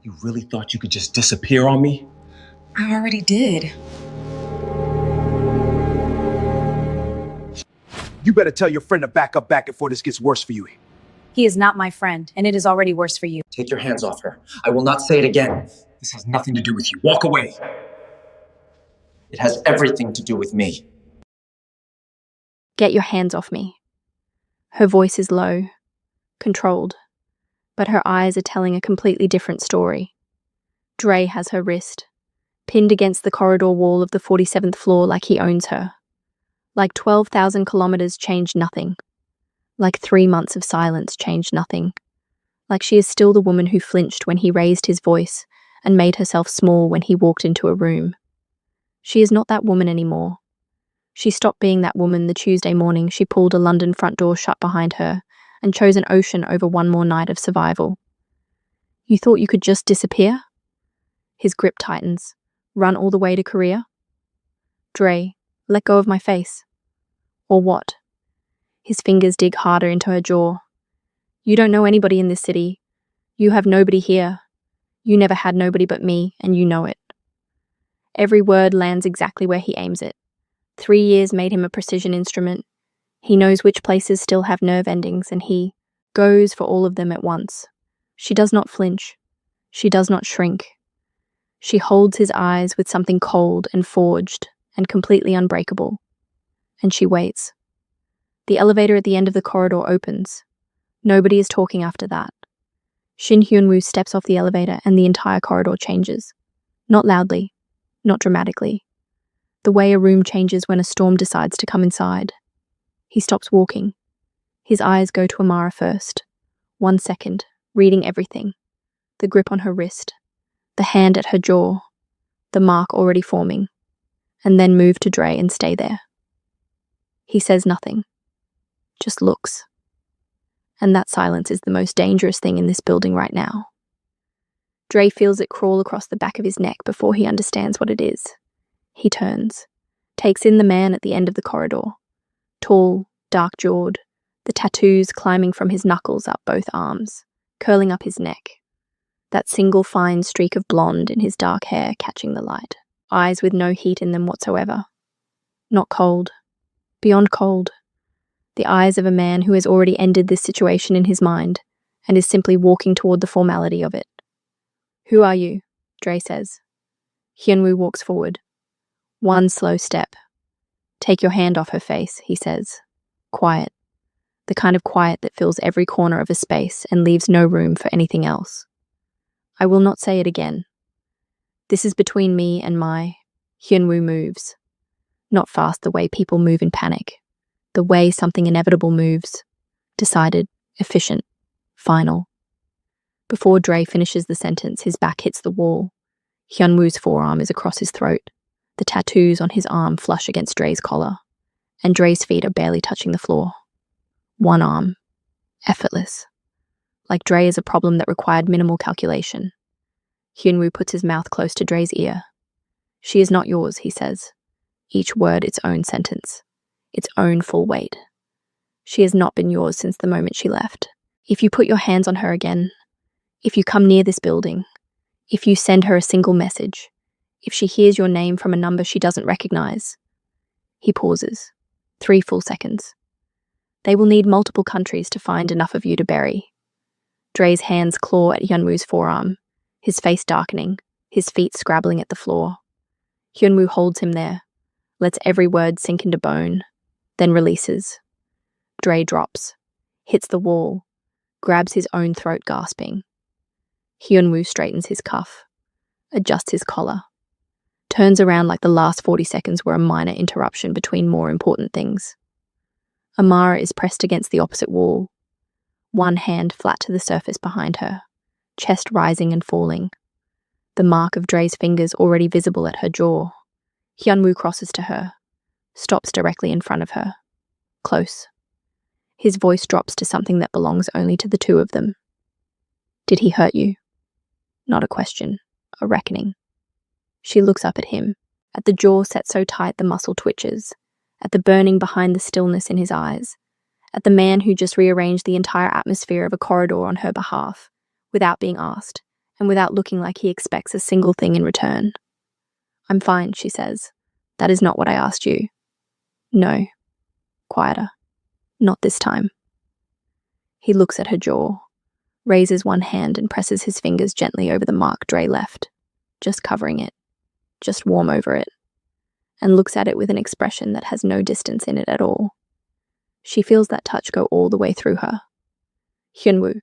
You really thought you could just disappear on me? I already did. You better tell your friend to back up back before this gets worse for you. He is not my friend, and it is already worse for you. Take your hands off her. I will not say it again. This has nothing to do with you. Walk away. It has everything to do with me. Get your hands off me. Her voice is low, controlled, but her eyes are telling a completely different story. Dre has her wrist, pinned against the corridor wall of the 47th floor like he owns her. Like 12,000 kilometers changed nothing. Like 3 months of silence changed nothing. Like she is still the woman who flinched when he raised his voice and made herself small when he walked into a room. She is not that woman anymore. She stopped being that woman the Tuesday morning she pulled a London front door shut behind her and chose an ocean over one more night of survival. You thought you could just disappear? His grip tightens. Run all the way to Korea? Dre, let go of my face. Or what? His fingers dig harder into her jaw. You don't know anybody in this city. You have nobody here. You never had nobody but me, and you know it. Every word lands exactly where he aims it. 3 years made him a precision instrument. He knows which places still have nerve endings, and he goes for all of them at once. She does not flinch. She does not shrink. She holds his eyes with something cold and forged and completely unbreakable. And she waits. The elevator at the end of the corridor opens. Nobody is talking after that. Shin Hyun-woo steps off the elevator and the entire corridor changes. Not loudly, not dramatically. The way a room changes when a storm decides to come inside. He stops walking. His eyes go to Amara first. 1 second, reading everything. The grip on her wrist. The hand at her jaw. The mark already forming. And then move to Dre and stay there. He says nothing. Just looks. And that silence is the most dangerous thing in this building right now. Dre feels it crawl across the back of his neck before he understands what it is. He turns, takes in the man at the end of the corridor. Tall, dark-jawed, the tattoos climbing from his knuckles up both arms, curling up his neck. That single fine streak of blonde in his dark hair catching the light. Eyes with no heat in them whatsoever. Not cold. Beyond cold. The eyes of a man who has already ended this situation in his mind and is simply walking toward the formality of it. Who are you? Dre says. Hyun-woo walks forward. 1 slow step. Take your hand off her face, he says. Quiet. The kind of quiet that fills every corner of a space and leaves no room for anything else. I will not say it again. This is between me and my... Hyun-woo moves. Not fast the way people move in panic. The way something inevitable moves. Decided, efficient, final. Before Dre finishes the sentence, his back hits the wall. Hyun-woo's forearm is across his throat. The tattoos on his arm flush against Dre's collar. And Dre's feet are barely touching the floor. One arm. Effortless. Like Dre is a problem that required minimal calculation. Hyun-woo puts his mouth close to Dre's ear. She is not yours, he says. Each word its own sentence. Its own full weight. She has not been yours since the moment she left. If you put your hands on her again, if you come near this building, if you send her a single message, if she hears your name from a number she doesn't recognize. He pauses. 3 full seconds. They will need multiple countries to find enough of you to bury. Dre's hands claw at Hyun-woo's forearm, his face darkening, his feet scrabbling at the floor. Hyun-woo holds him there, lets every word sink into bone, then releases. Dre drops, hits the wall, grabs his own throat gasping. Hyun-woo straightens his cuff, adjusts his collar, turns around like the last 40 seconds were a minor interruption between more important things. Amara is pressed against the opposite wall, one hand flat to the surface behind her, chest rising and falling. The mark of Dre's fingers already visible at her jaw. Hyun-woo crosses to her, stops directly in front of her. Close. His voice drops to something that belongs only to the two of them. Did he hurt you? Not a question, a reckoning. She looks up at him, at the jaw set so tight the muscle twitches, at the burning behind the stillness in his eyes, at the man who just rearranged the entire atmosphere of a corridor on her behalf, without being asked, and and without looking like he expects a single thing in return. "I'm fine," she says. "That is not what I asked you." "No." Quieter. "Not this time." He looks at her jaw, raises one hand and presses his fingers gently over the mark Dre left, just covering it, just warm over it, and looks at it with an expression that has no distance in it at all. She feels that touch go all the way through her. "Hyunwoo."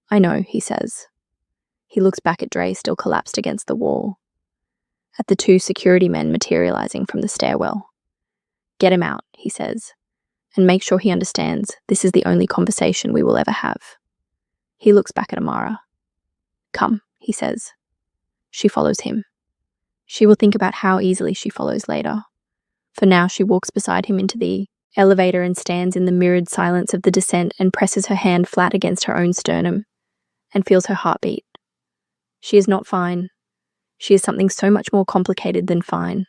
"I know," he says. He looks back at Dre still collapsed against the wall, at the two security men materializing from the stairwell. "Get him out," he says, "and make sure he understands this is the only conversation we will ever have." He looks back at Amara. "Come," he says. She follows him. She will think about how easily she follows later. For now, she walks beside him into the elevator and stands in the mirrored silence of the descent and presses her hand flat against her own sternum and feels her heartbeat. She is not fine. She is something so much more complicated than fine.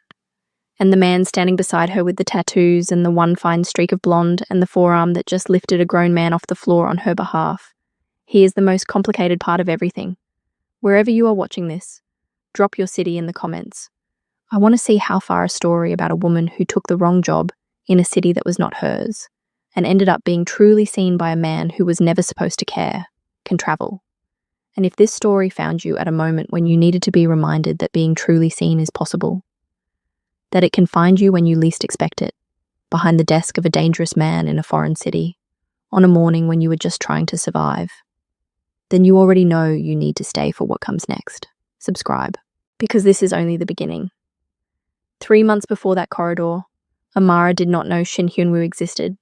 And the man standing beside her with the tattoos and the one fine streak of blonde and the forearm that just lifted a grown man off the floor on her behalf. He is the most complicated part of everything. Wherever you are watching this, drop your city in the comments. I want to see how far a story about a woman who took the wrong job in a city that was not hers and ended up being truly seen by a man who was never supposed to care can travel. And if this story found you at a moment when you needed to be reminded that being truly seen is possible, that it can find you when you least expect it, behind the desk of a dangerous man in a foreign city, on a morning when you were just trying to survive, then you already know you need to stay for what comes next. Subscribe, because this is only the beginning. 3 months before that corridor, Amara did not know Shin Hyunwoo existed.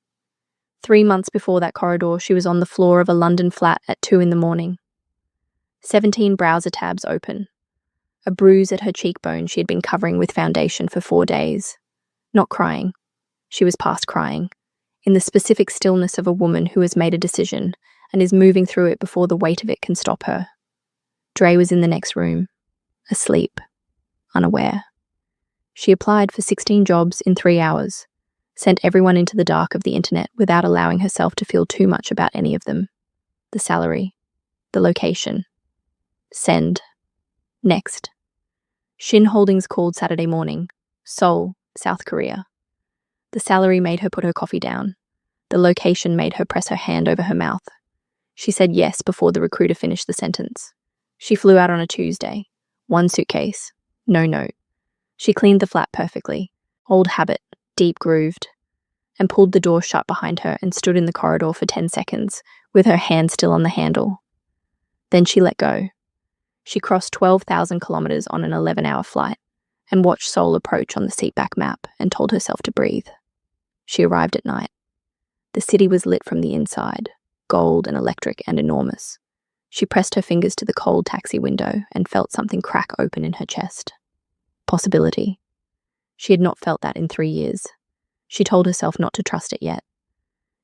3 months before that corridor, she was on the floor of a London flat at 2 a.m. 17 browser tabs open. A bruise at her cheekbone she had been covering with foundation for 4 days. Not crying. She was past crying. In the specific stillness of a woman who has made a decision and is moving through it before the weight of it can stop her. Dre was in the next room, asleep, unaware. She applied for 16 jobs in 3 hours, sent everyone into the dark of the internet without allowing herself to feel too much about any of them. The salary, the location. Send. Next. Shin Holdings called Saturday morning. Seoul, South Korea. The salary made her put her coffee down. The location made her press her hand over her mouth. She said yes before the recruiter finished the sentence. She flew out on a Tuesday. 1 suitcase. No note. She cleaned the flat perfectly. Old habit, deep grooved. And pulled the door shut behind her and stood in the corridor for 10 seconds, with her hand still on the handle. Then she let go. She crossed 12,000 kilometers on an 11-hour flight and watched Seoul approach on the seatback map and told herself to breathe. She arrived at night. The city was lit from the inside, gold and electric and enormous. She pressed her fingers to the cold taxi window and felt something crack open in her chest. Possibility. She had not felt that in 3 years. She told herself not to trust it yet.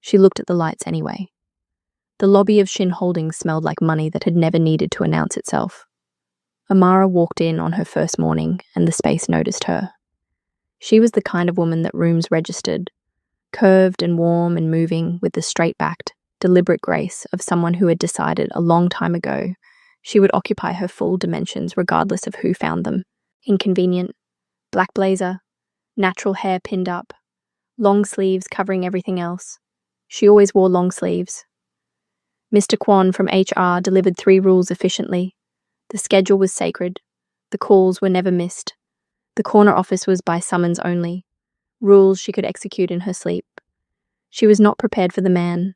She looked at the lights anyway. The lobby of Shin Holdings smelled like money that had never needed to announce itself. Amara walked in on her first morning, and the space noticed her. She was the kind of woman that rooms registered, curved and warm and moving with the straight-backed, deliberate grace of someone who had decided a long time ago she would occupy her full dimensions regardless of who found them. Inconvenient, black blazer, natural hair pinned up, long sleeves covering everything else. She always wore long sleeves. Mr. Kwon from HR delivered 3 rules efficiently. The schedule was sacred. The calls were never missed. The corner office was by summons only. Rules she could execute in her sleep. She was not prepared for the man.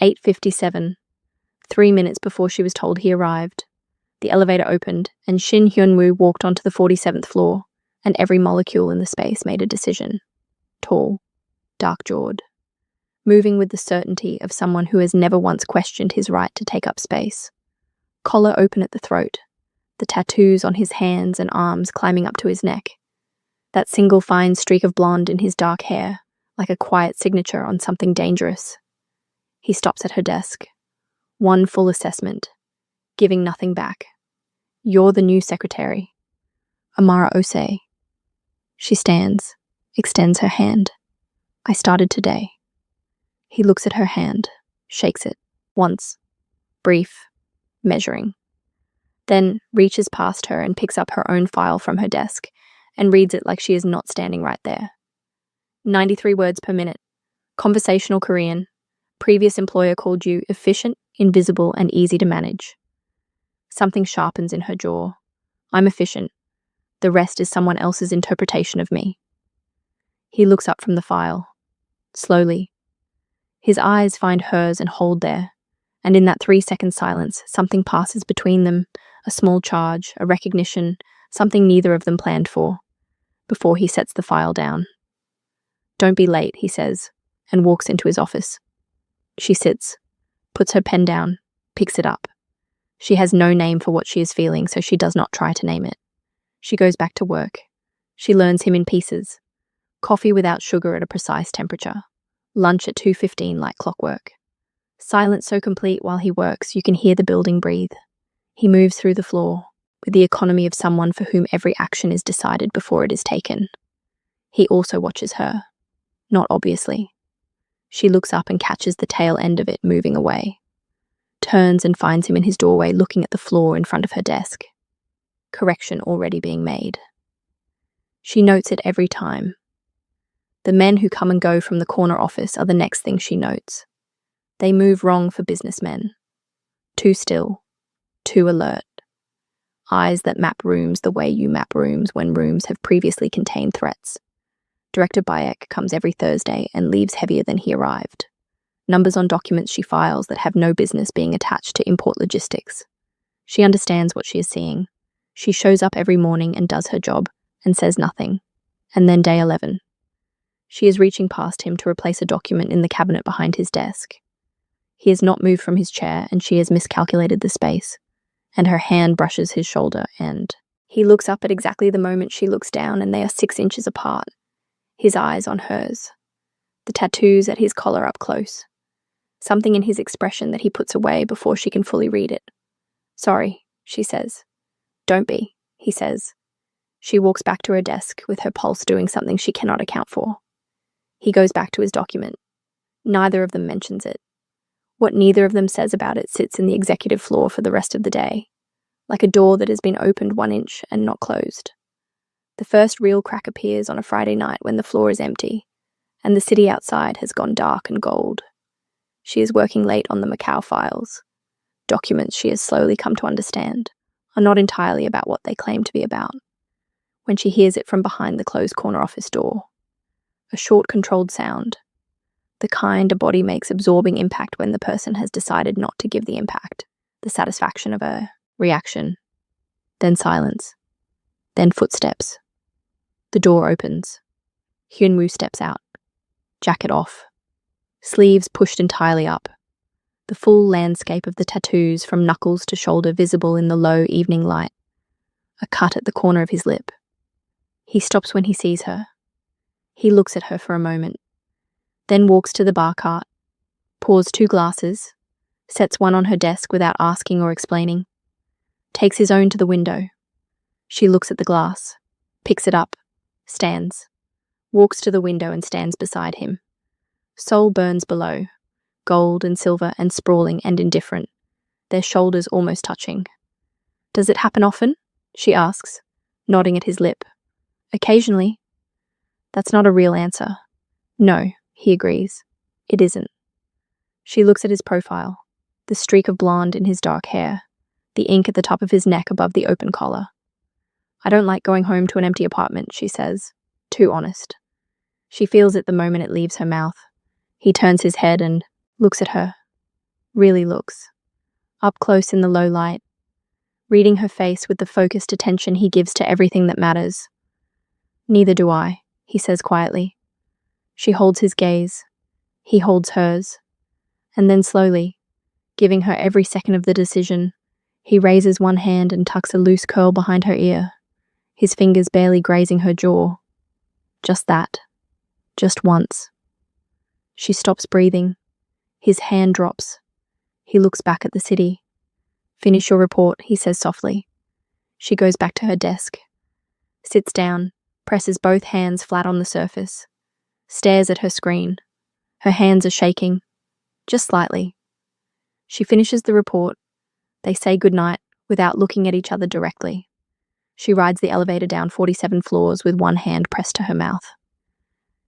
8:57. 3 minutes before she was told he arrived. The elevator opened, and Shin Hyunwoo walked onto the 47th floor, and every molecule in the space made a decision. Tall, dark-jawed, moving with the certainty of someone who has never once questioned his right to take up space. Collar open at the throat, the tattoos on his hands and arms climbing up to his neck. That single fine streak of blonde in his dark hair, like a quiet signature on something dangerous. He stops at her desk. One full assessment, giving nothing back. You're the new secretary. Amara Osei. She stands, extends her hand. I started today. He looks at her hand, shakes it, once, brief, measuring. then reaches past her and picks up her own file from her desk and reads it like she is not standing right there. 93 words per minute. Conversational Korean. Previous employer called you efficient, invisible, and easy to manage. Something sharpens in her jaw. I'm efficient. The rest is someone else's interpretation of me. He looks up from the file. Slowly. His eyes find hers and hold there, and in that 3-second silence, something passes between them, a small charge, a recognition, something neither of them planned for, before he sets the file down. Don't be late, he says, and walks into his office. She sits, puts her pen down, picks it up. She has no name for what she is feeling, so she does not try to name it. She goes back to work. She learns him in pieces. Coffee without sugar at a precise temperature. Lunch at 2:15 like clockwork. Silence so complete while he works, you can hear the building breathe. He moves through the floor, with the economy of someone for whom every action is decided before it is taken. He also watches her. Not obviously. She looks up and catches the tail end of it moving away. Turns and finds him in his doorway looking at the floor in front of her desk. Correction already being made. She notes it every time. The men who come and go from the corner office are the next thing she notes. They move wrong for businessmen. Too still. Too alert. Eyes that map rooms the way you map rooms when rooms have previously contained threats. Director Bayek comes every Thursday and leaves heavier than he arrived. Numbers on documents she files that have no business being attached to import logistics. She understands what she is seeing. She shows up every morning and does her job and says nothing. And then day 11. She is reaching past him to replace a document in the cabinet behind his desk. He has not moved from his chair and she has miscalculated the space, and her hand brushes his shoulder and he looks up at exactly the moment she looks down and they are 6 inches apart, his eyes on hers, the tattoos at his collar up close, something in his expression that he puts away before she can fully read it. Sorry, she says. Don't be, he says. She walks back to her desk with her pulse doing something she cannot account for. He goes back to his document. Neither of them mentions it. What neither of them says about it sits in the executive floor for the rest of the day, like a door that has been opened 1 inch and not closed. The first real crack appears on a Friday night when the floor is empty, and the city outside has gone dark and gold. She is working late on the Macau files. Documents she has slowly come to understand are not entirely about what they claim to be about. When she hears it from behind the closed corner office door. A short, controlled sound. The kind a body makes absorbing impact when the person has decided not to give the impact. The satisfaction of a reaction. Then silence. Then footsteps. The door opens. Hyunwoo steps out. Jacket off. Sleeves pushed entirely up. The full landscape of the tattoos from knuckles to shoulder visible in the low evening light. A cut at the corner of his lip. He stops when he sees her. He looks at her for a moment, then walks to the bar cart, pours 2 glasses, sets one on her desk without asking or explaining, takes his own to the window. She looks at the glass, picks it up, stands, walks to the window and stands beside him. Soul burns below, gold and silver and sprawling and indifferent, their shoulders almost touching. Does it happen often? She asks, nodding at his lip. Occasionally. That's not a real answer. No, he agrees. It isn't. She looks at his profile, the streak of blonde in his dark hair, the ink at the top of his neck above the open collar. I don't like going home to an empty apartment, she says, too honest. She feels it the moment it leaves her mouth. He turns his head and looks at her. Really looks. Up close in the low light, reading her face with the focused attention he gives to everything that matters. Neither do I, he says quietly. She holds his gaze. He holds hers. And then slowly, giving her every second of the decision, he raises one hand and tucks a loose curl behind her ear, his fingers barely grazing her jaw. Just that. Just once. She stops breathing. His hand drops. He looks back at the city. Finish your report, he says softly. She goes back to her desk, sits down, presses both hands flat on the surface, stares at her screen. Her hands are shaking, just slightly. She finishes the report. They say goodnight, without looking at each other directly. She rides the elevator down 47 floors with one hand pressed to her mouth.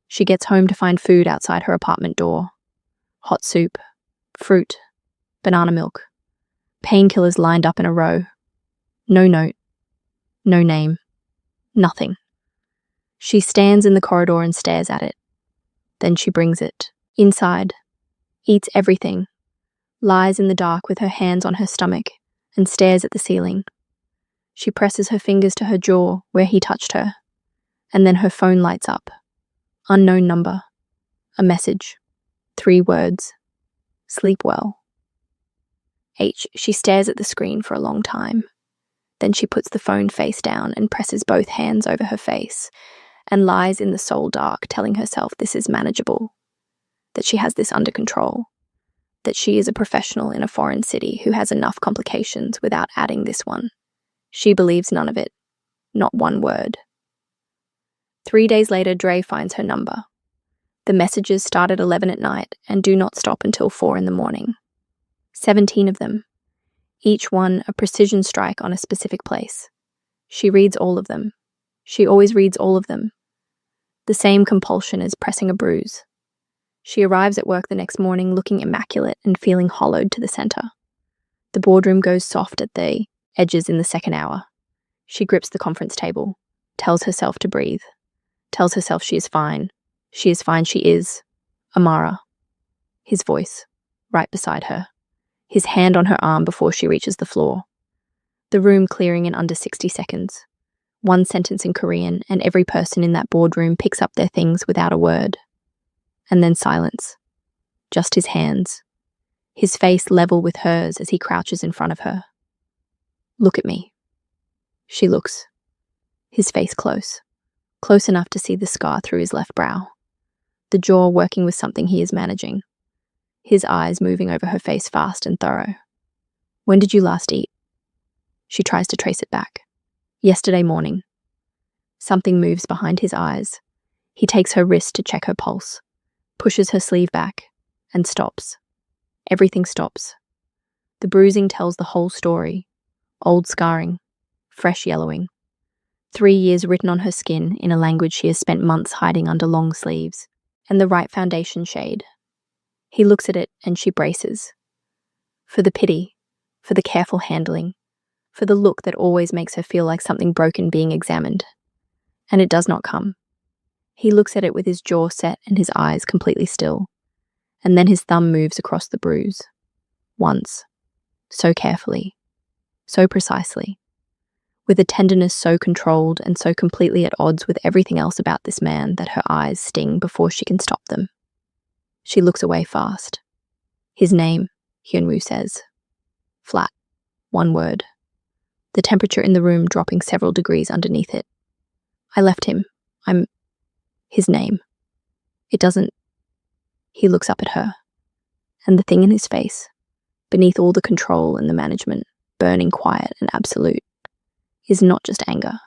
She gets home to find food outside her apartment door. Hot soup, fruit, banana milk, painkillers lined up in a row. No note, no name, nothing. She stands in the corridor and stares at it. Then she brings it inside, eats everything, lies in the dark with her hands on her stomach, and stares at the ceiling. She presses her fingers to her jaw where he touched her, and then her phone lights up. Unknown number. A message. 3 words. Sleep well. She stares at the screen for a long time. Then she puts the phone face down and presses both hands over her face and lies in the soul dark, telling herself this is manageable, that she has this under control, that she is a professional in a foreign city who has enough complications without adding this one. She believes none of it, not one word. 3 days later, Dre finds her number. The messages start at 11 at night and do not stop until 4 in the morning. 17 of them, each one a precision strike on a specific place. She reads all of them. She always reads all of them. The same compulsion as pressing a bruise. She arrives at work the next morning looking immaculate and feeling hollowed to the center. The boardroom goes soft at the edges in the second hour. She grips the conference table, tells herself to breathe, tells herself she is fine. She is fine, she is. Amara. His voice, right beside her. His hand on her arm before she reaches the floor. The room clearing in under 60 seconds. 1 sentence in Korean, and every person in that boardroom picks up their things without a word. And then silence. Just his hands. His face level with hers as he crouches in front of her. Look at me. She looks. His face close. Close enough to see the scar through his left brow. The jaw working with something he is managing. His eyes moving over her face fast and thorough. When did you last eat? She tries to trace it back. Yesterday morning. Something moves behind his eyes. He takes her wrist to check her pulse, pushes her sleeve back, and stops. Everything stops. The bruising tells the whole story. Old scarring, fresh yellowing. 3 years written on her skin in a language she has spent months hiding under long sleeves, and the right foundation shade. He looks at it and she braces. For the pity, for the careful handling, for the look that always makes her feel like something broken being examined. And it does not come. He looks at it with his jaw set and his eyes completely still, and then his thumb moves across the bruise. Once. So carefully. So precisely. With a tenderness so controlled and so completely at odds with everything else about this man that her eyes sting before she can stop them. She looks away fast. His name, Hyunwoo says. Flat. 1 word. The temperature in the room dropping several degrees underneath it. I left him. His name. It doesn't. He looks up at her. And the thing in his face, beneath all the control and the management, burning quiet and absolute, is not just anger.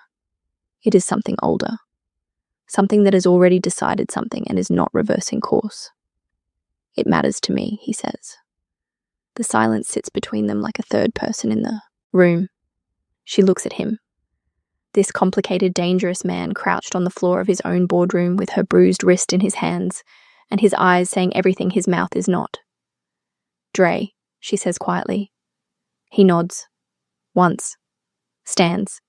It is something older. Something that has already decided something and is not reversing course. It matters to me, he says. The silence sits between them like a third person in the room. She looks at him. This complicated, dangerous man crouched on the floor of his own boardroom with her bruised wrist in his hands, and his eyes saying everything his mouth is not. Dre, she says quietly. He nods. Once. Stands.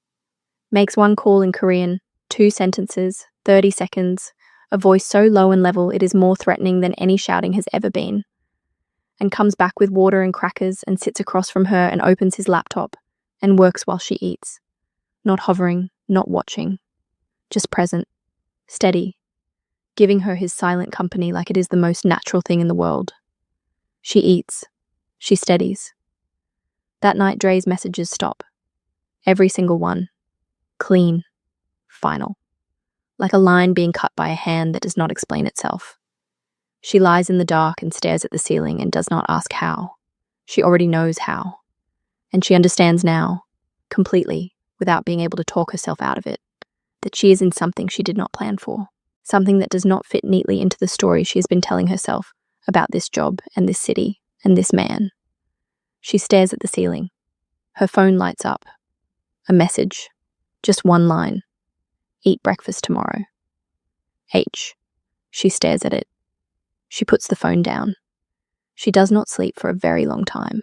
Makes 1 call in Korean, 2 sentences, 30 seconds, a voice so low and level it is more threatening than any shouting has ever been, and comes back with water and crackers and sits across from her and opens his laptop and works while she eats. Not hovering, not watching, just present, steady, giving her his silent company like it is the most natural thing in the world. She eats. She steadies. That night, Dre's messages stop. Every single one. Clean. Final. Like a line being cut by a hand that does not explain itself. She lies in the dark and stares at the ceiling and does not ask how. She already knows how. And she understands now, completely, without being able to talk herself out of it, that she is in something she did not plan for. Something that does not fit neatly into the story she has been telling herself about this job and this city and this man. She stares at the ceiling. Her phone lights up. A message. Just one line. Eat breakfast tomorrow. H. She stares at it. She puts the phone down. She does not sleep for a very long time.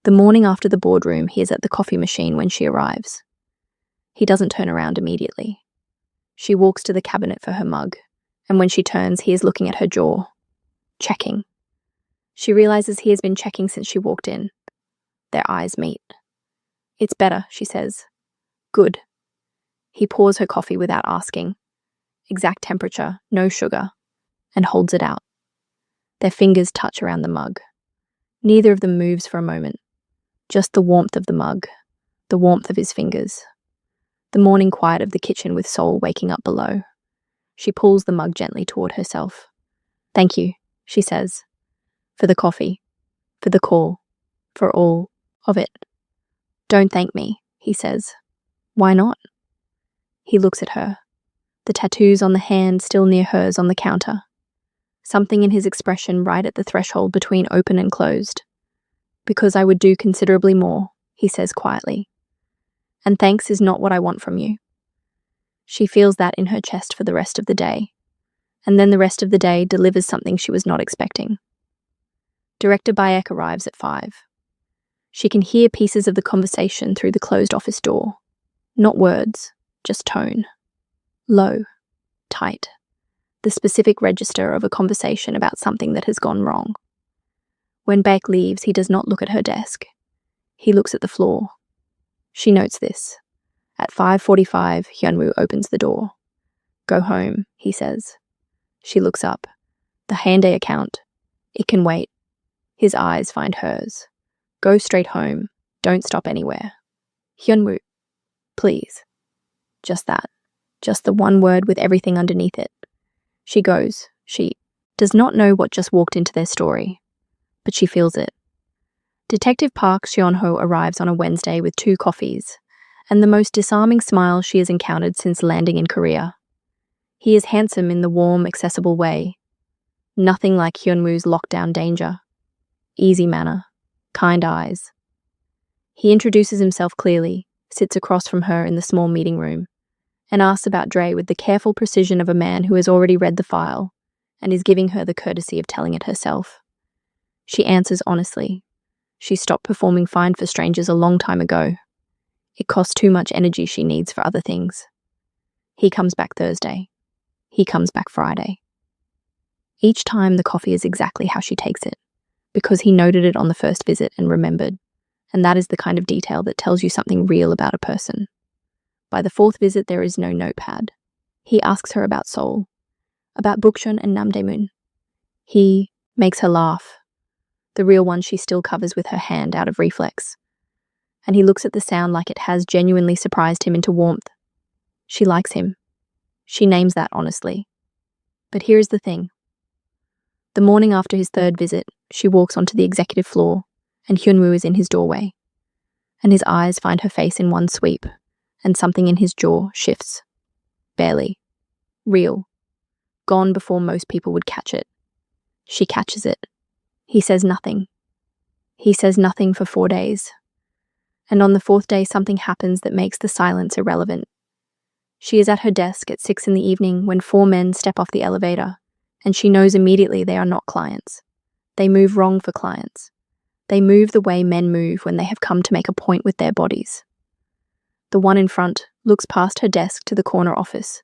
The morning after the boardroom, he is at the coffee machine when she arrives. He doesn't turn around immediately. She walks to the cabinet for her mug, and when she turns, he is looking at her jaw. Checking. She realizes he has been checking since she walked in. Their eyes meet. It's better, she says. Good. He pours her coffee without asking. Exact temperature, no sugar, and holds it out. Their fingers touch around the mug. Neither of them moves for a moment. Just the warmth of the mug, the warmth of his fingers. The morning quiet of the kitchen with Sol waking up below. She pulls the mug gently toward herself. Thank you, she says. For the coffee. For the call. For all of it. Don't thank me, he says. Why not? He looks at her. The tattoos on the hand still near hers on the counter. Something in his expression right at the threshold between open and closed. Because I would do considerably more, he says quietly. And thanks is not what I want from you. She feels that in her chest for the rest of the day. And then the rest of the day delivers something she was not expecting. Director Bayek arrives at 5. She can hear pieces of the conversation through the closed office door. Not words, just tone. Low, tight. The specific register of a conversation about something that has gone wrong. When Bayek leaves, he does not look at her desk. He looks at the floor. She notes this. At 5:45, Hyunwoo opens the door. Go home, he says. She looks up. The Hyundai account. It can wait. His eyes find hers. Go straight home. Don't stop anywhere. Hyunwoo, please. Just that. Just the one word with everything underneath it. She goes. She does not know what just walked into their story, but she feels it. Detective Park Seon-ho arrives on a Wednesday with 2 coffees, and the most disarming smile she has encountered since landing in Korea. He is handsome in the warm, accessible way. Nothing like Hyunwoo's lockdown danger. Easy manner, kind eyes. He introduces himself clearly, sits across from her in the small meeting room, and asks about Dre with the careful precision of a man who has already read the file and is giving her the courtesy of telling it herself. She answers honestly. She stopped performing fine for strangers a long time ago. It costs too much energy she needs for other things. He comes back Thursday. He comes back Friday. Each time the coffee is exactly how she takes it, because he noted it on the first visit and remembered, and that is the kind of detail that tells you something real about a person. By the 4th visit, there is no notepad. He asks her about Seoul, about Bukchon and Namdaemun. He makes her laugh, the real one she still covers with her hand out of reflex. And he looks at the sound like it has genuinely surprised him into warmth. She likes him. She names that honestly. But here is the thing. The morning after his 3rd visit, she walks onto the executive floor, and Hyunwoo is in his doorway. And his eyes find her face in one sweep, and something in his jaw shifts. Barely. Real. Gone before most people would catch it. She catches it. He says nothing. He says nothing for 4 days. And on the 4th day, something happens that makes the silence irrelevant. She is at her desk at 6 in the evening when 4 men step off the elevator, and she knows immediately they are not clients. They move wrong for clients. They move the way men move when they have come to make a point with their bodies. The one in front looks past her desk to the corner office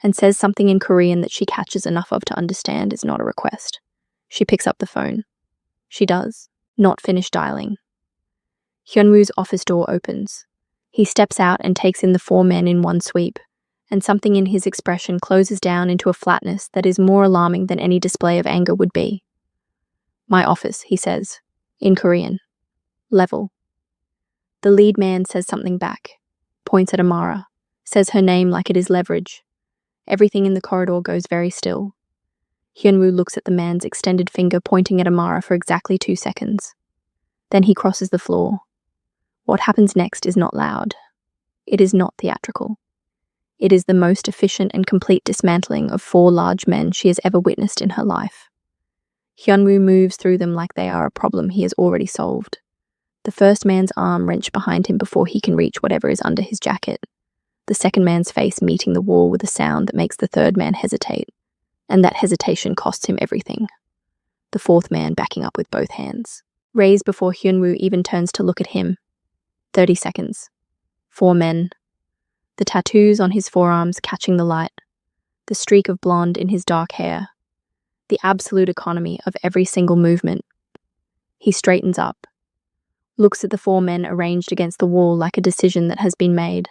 and says something in Korean that she catches enough of to understand is not a request. She picks up the phone. She does not finish dialing. Hyunwoo's office door opens. He steps out and takes in the 4 men in one sweep, and something in his expression closes down into a flatness that is more alarming than any display of anger would be. My office, he says, in Korean. Level. The lead man says something back, points at Amara, says her name like it is leverage. Everything in the corridor goes very still. Hyunwoo looks at the man's extended finger pointing at Amara for exactly 2 seconds. Then he crosses the floor. What happens next is not loud. It is not theatrical. It is the most efficient and complete dismantling of 4 large men she has ever witnessed in her life. Hyunwoo moves through them like they are a problem he has already solved. The first man's arm wrenched behind him before he can reach whatever is under his jacket. The second man's face meeting the wall with a sound that makes the third man hesitate, and that hesitation costs him everything. The fourth man backing up with both hands, raised before Hyunwoo even turns to look at him. 30 seconds. 4 men. The tattoos on his forearms catching the light, the streak of blonde in his dark hair, the absolute economy of every single movement. He straightens up, looks at the 4 men arranged against the wall like a decision that has been made.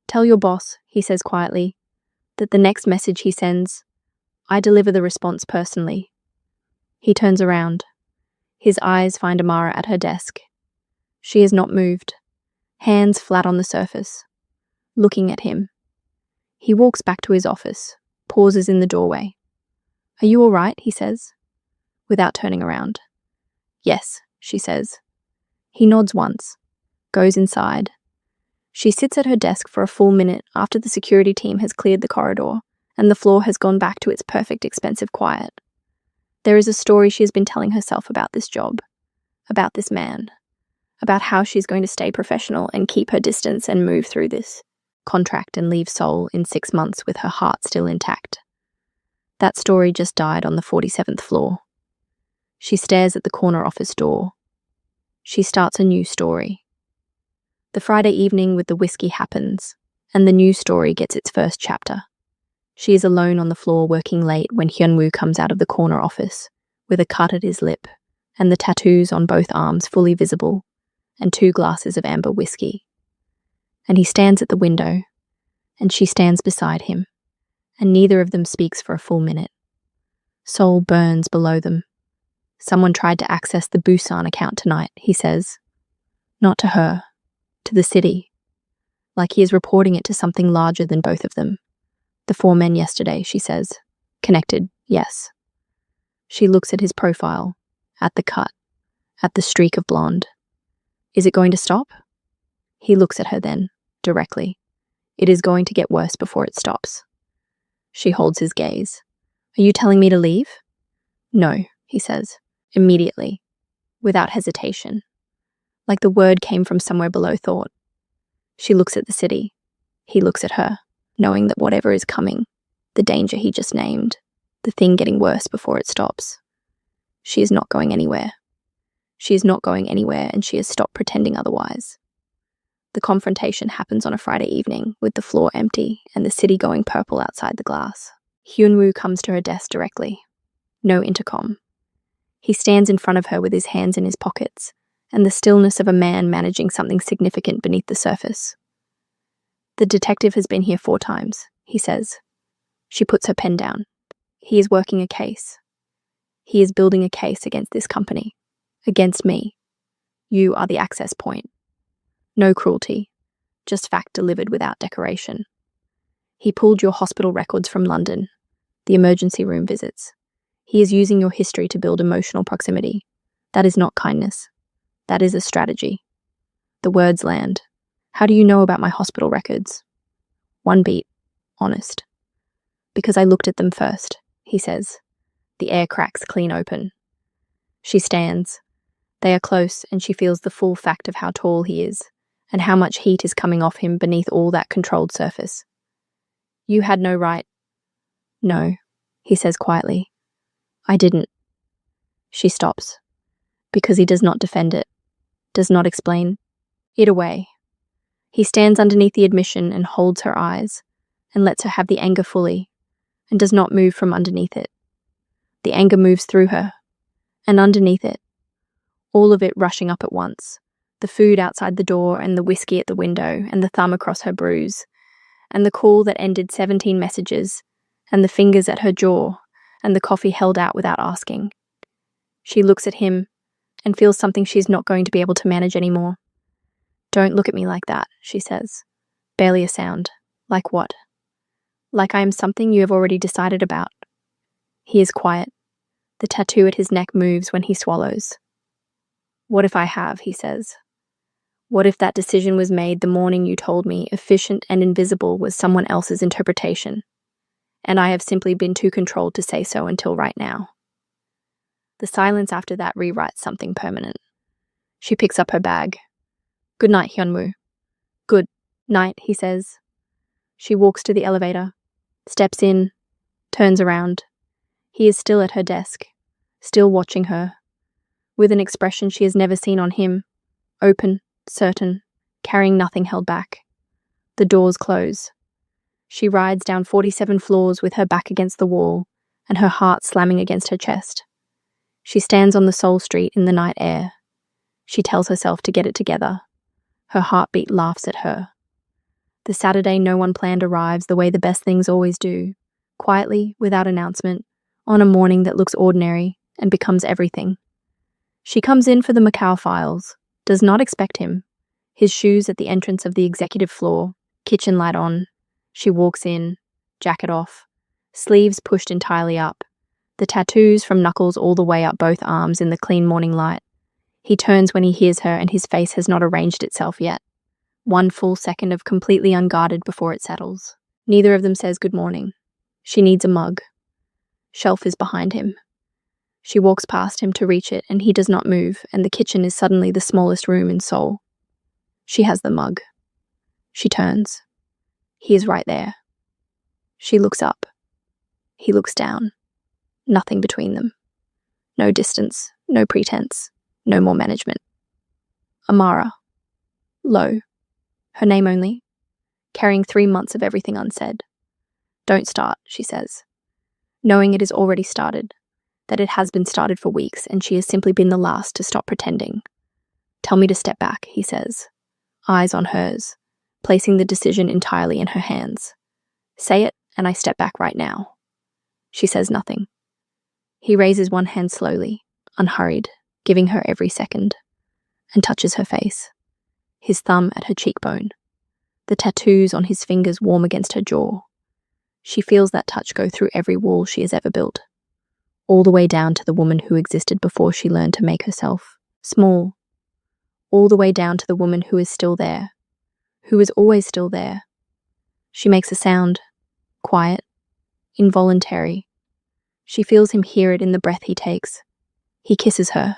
Tell your boss, he says quietly, that the next message he sends, I deliver the response personally. He turns around. His eyes find Amara at her desk. She has not moved, hands flat on the surface, looking at him. He walks back to his office, pauses in the doorway. Are you all right? He says, without turning around. Yes, she says. He nods once, goes inside. She sits at her desk for a full minute after the security team has cleared the corridor and the floor has gone back to its perfect, expensive quiet. There is a story she has been telling herself about this job, about this man, about how she's going to stay professional and keep her distance and move through this contract and leave Seoul in 6 months with her heart still intact. That story just died on the 47th floor. She stares at the corner office door. She starts a new story. The Friday evening with the whiskey happens, and the new story gets its first chapter. She is alone on the floor working late when Hyunwoo comes out of the corner office, with a cut at his lip, and the tattoos on both arms fully visible, and 2 glasses of amber whiskey. And he stands at the window, and she stands beside him, and neither of them speaks for a full minute. Seoul burns below them. Someone tried to access the Busan account tonight, he says. Not to her, to the city. Like he is reporting it to something larger than both of them. The 4 men yesterday, she says. Connected, yes. She looks at his profile, at the cut, at the streak of blonde. Is it going to stop? He looks at her then, directly. It is going to get worse before it stops. She holds his gaze. Are you telling me to leave? No, he says, immediately, without hesitation. Like the word came from somewhere below thought. She looks at the city. He looks at her, knowing that whatever is coming, the danger he just named, the thing getting worse before it stops. She is not going anywhere. She is not going anywhere, and she has stopped pretending otherwise. The confrontation happens on a Friday evening, with the floor empty and the city going purple outside the glass. Hyunwoo comes to her desk directly. No intercom. He stands in front of her with his hands in his pockets, and the stillness of a man managing something significant beneath the surface. The detective has been here 4 times, he says. She puts her pen down. He is working a case. He is building a case against this company. Against me. You are the access point. No cruelty, just fact delivered without decoration. He pulled your hospital records from London, the emergency room visits. He is using your history to build emotional proximity. That is not kindness. That is a strategy. The words land. How do you know about my hospital records? 1 beat. Honest. Because I looked at them first, he says. The air cracks clean open. She stands. They are close, and she feels the full fact of how tall he is, and how much heat is coming off him beneath all that controlled surface. You had no right. No, he says quietly. I didn't. She stops. Because he does not defend it, does not explain it away. He stands underneath the admission and holds her eyes, and lets her have the anger fully, and does not move from underneath it. The anger moves through her, and underneath it, all of it rushing up at once, the food outside the door and the whiskey at the window and the thumb across her bruise, and the call that ended 17 messages, and the fingers at her jaw, and the coffee held out without asking. She looks at him and feels something she's not going to be able to manage anymore. Don't look at me like that, she says. Barely a sound. Like what? Like I am something you have already decided about. He is quiet. The tattoo at his neck moves when he swallows. What if I have, he says. What if that decision was made the morning you told me efficient and invisible was someone else's interpretation, and I have simply been too controlled to say so until right now? The silence after that rewrites something permanent. She picks up her bag. Good night, Hyunwoo. Good night, he says. She walks to the elevator, steps in, turns around. He is still at her desk, still watching her, with an expression she has never seen on him, open, certain, carrying nothing held back. The doors close. She rides down 47 floors with her back against the wall and her heart slamming against her chest. She stands on the Seoul street in the night air. She tells herself to get it together. Her heartbeat laughs at her. The Saturday no one planned arrives the way the best things always do, quietly, without announcement, on a morning that looks ordinary and becomes everything. She comes in for the Macau files, does not expect him. His shoes at the entrance of the executive floor, kitchen light on. She walks in, jacket off, sleeves pushed entirely up, the tattoos from knuckles all the way up both arms in the clean morning light. He turns when he hears her and his face has not arranged itself yet. 1 full second of completely unguarded before it settles. Neither of them says good morning. She needs a mug. Shelf is behind him. She walks past him to reach it and he does not move, and the kitchen is suddenly the smallest room in Seoul. She has the mug. She turns. He is right there. She looks up. He looks down. Nothing between them. No distance, no pretense, no more management. Amara. Low. Her name only. Carrying 3 months of everything unsaid. Don't start, she says. Knowing it is already started. That it has been started for weeks and she has simply been the last to stop pretending. Tell me to step back, he says. Eyes on hers, placing the decision entirely in her hands. Say it and I step back right now. She says nothing. He raises one hand slowly, unhurried, giving her every second, and touches her face. His thumb at her cheekbone. The tattoos on his fingers warm against her jaw. She feels that touch go through every wall she has ever built, all the way down to the woman who existed before she learned to make herself small, all the way down to the woman who is still there, who is always still there. She makes a sound, quiet, involuntary. She feels him hear it in the breath he takes. He kisses her,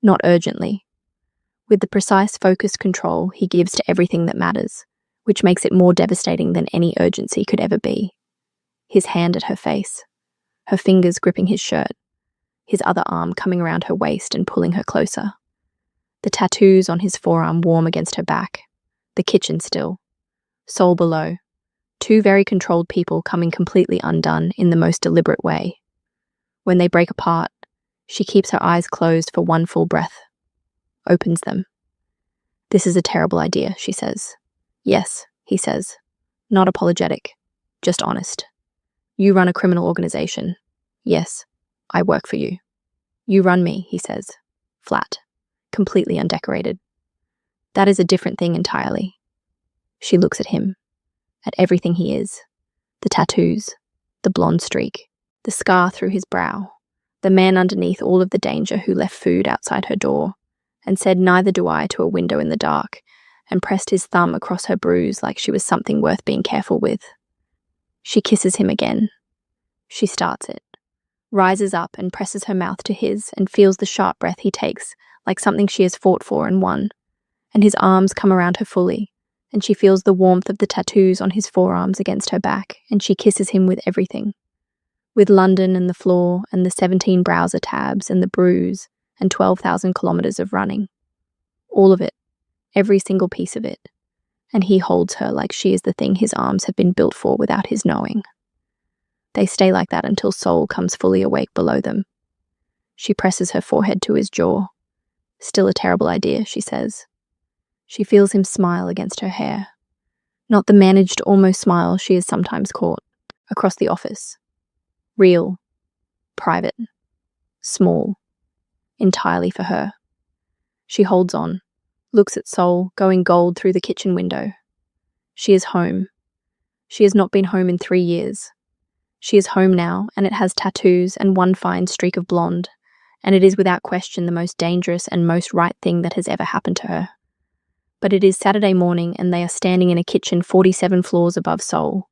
not urgently, with the precise focused control he gives to everything that matters, which makes it more devastating than any urgency could ever be. His hand at her face, her fingers gripping his shirt, his other arm coming around her waist and pulling her closer. The tattoos on his forearm warm against her back, the kitchen still, Seoul below, 2 very controlled people coming completely undone in the most deliberate way. When they break apart, she keeps her eyes closed for 1 full breath, opens them. This is a terrible idea, she says. Yes, he says, not apologetic, just honest. You run a criminal organization. Yes, I work for you. You run me, he says, flat, completely undecorated. That is a different thing entirely. She looks at him, at everything he is, the tattoos, the blonde streak, the scar through his brow, the man underneath all of the danger who left food outside her door and said neither do I to a window in the dark and pressed his thumb across her bruise like she was something worth being careful with. She kisses him again. She starts it, rises up and presses her mouth to his and feels the sharp breath he takes like something she has fought for and won, and his arms come around her fully, and she feels the warmth of the tattoos on his forearms against her back, and she kisses him with everything. With London and the floor and the 17 browser tabs and the bruise and 12,000 kilometers of running. All of it, every single piece of it. And he holds her like she is the thing his arms have been built for without his knowing. They stay like that until Seoul comes fully awake below them. She presses her forehead to his jaw. Still a terrible idea, she says. She feels him smile against her hair. Not the managed almost smile she is sometimes caught, across the office. Real, private, small, entirely for her. She holds on, looks at Seoul going gold through the kitchen window. She is home. She has not been home in 3 years. She is home now, and it has tattoos and 1 fine streak of blonde, and it is without question the most dangerous and most right thing that has ever happened to her. But it is Saturday morning, and they are standing in a kitchen 47 floors above Seoul.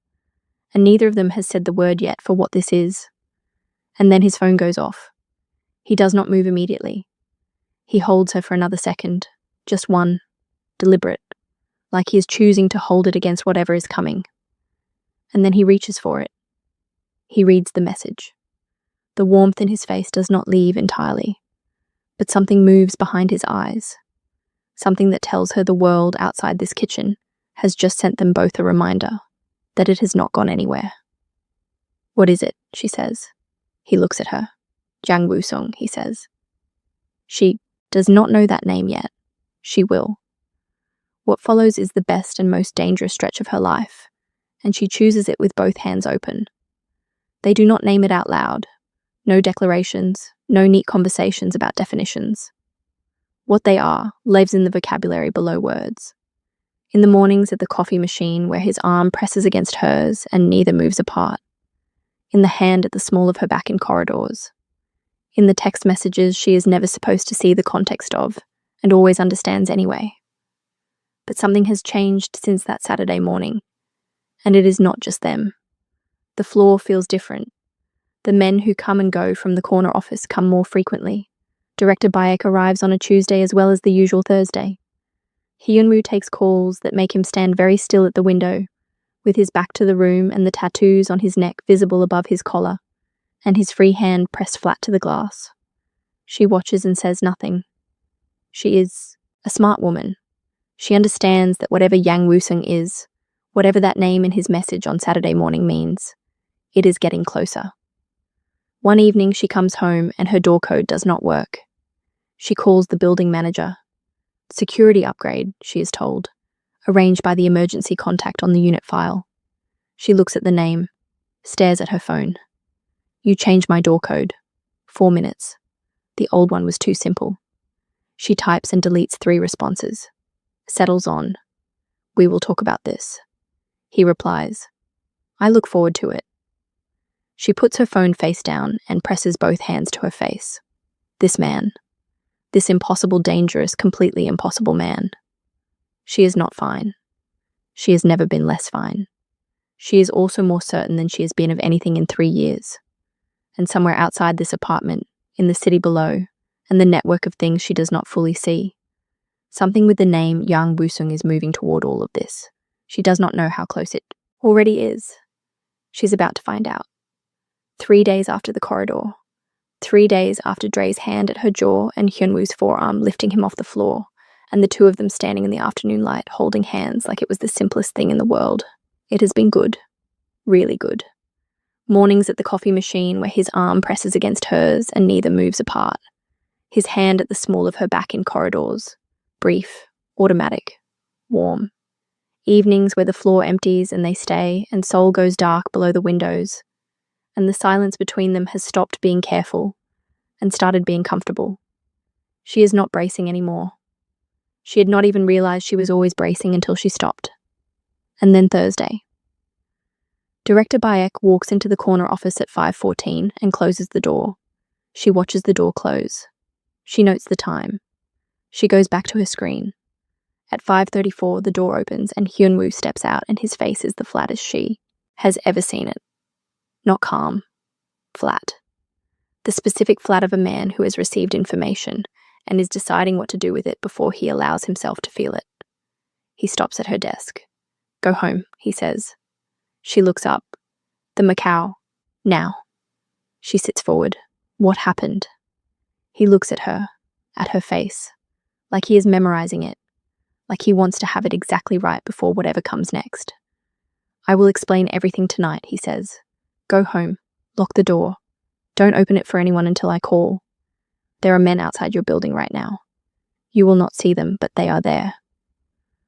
And neither of them has said the word yet for what this is. And then his phone goes off. He does not move immediately. He holds her for another second, just one, deliberate, like he is choosing to hold it against whatever is coming. And then he reaches for it. He reads the message. The warmth in his face does not leave entirely, but something moves behind his eyes, something that tells her the world outside this kitchen has just sent them both a reminder that it has not gone anywhere. "What is it?" she says. He looks at her. "Jiang Wusong," he says. She does not know that name yet. She will. What follows is the best and most dangerous stretch of her life, and she chooses it with both hands open. They do not name it out loud. No declarations, no neat conversations about definitions. What they are lives in the vocabulary below words. In the mornings at the coffee machine where his arm presses against hers and neither moves apart. In the hand at the small of her back in corridors. In the text messages she is never supposed to see the context of and always understands anyway. But something has changed since that Saturday morning. And it is not just them. The floor feels different. The men who come and go from the corner office come more frequently. Director Bayek arrives on a Tuesday as well as the usual Thursday. Hyunwoo takes calls that make him stand very still at the window, with his back to the room and the tattoos on his neck visible above his collar, and his free hand pressed flat to the glass. She watches and says nothing. She is a smart woman. She understands that whatever Yang Wusung is, whatever that name in his message on Saturday morning means, it is getting closer. One evening she comes home and her door code does not work. She calls the building manager. Security upgrade, she is told, arranged by the emergency contact on the unit file. She looks at the name, stares at her phone. "You changed my door code. 4 minutes. The old one was too simple." She types and deletes 3 responses. Settles on. "We will talk about this." He replies, "I look forward to it." She puts her phone face down and presses both hands to her face. This man. This impossible, dangerous, completely impossible man. She is not fine. She has never been less fine. She is also more certain than she has been of anything in 3 years. And somewhere outside this apartment, in the city below, and the network of things she does not fully see, something with the name Yang Wusung is moving toward all of this. She does not know how close it already is. She's about to find out. 3 days after the corridor. 3 days after Dre's hand at her jaw and Hyunwoo's forearm lifting him off the floor, and the two of them standing in the afternoon light holding hands like it was the simplest thing in the world. It has been good. Really good. Mornings at the coffee machine where his arm presses against hers and neither moves apart. His hand at the small of her back in corridors. Brief, automatic, warm. Evenings where the floor empties and they stay and Seoul goes dark below the windows. And the silence between them has stopped being careful and started being comfortable. She is not bracing anymore. She had not even realized she was always bracing until she stopped. And then Thursday. Director Bayek walks into the corner office at 5:14 and closes the door. She watches the door close. She notes the time. She goes back to her screen. At 5:34, the door opens and Hyunwoo steps out and his face is the flattest she has ever seen it. Not calm. Flat. The specific flat of a man who has received information and is deciding what to do with it before he allows himself to feel it. He stops at her desk. "Go home," he says. She looks up. "The Macau. Now." She sits forward. "What happened?" He looks at her face, like he is memorizing it, like he wants to have it exactly right before whatever comes next. "I will explain everything tonight," he says. "Go home. Lock the door. Don't open it for anyone until I call. There are men outside your building right now. You will not see them, but they are there."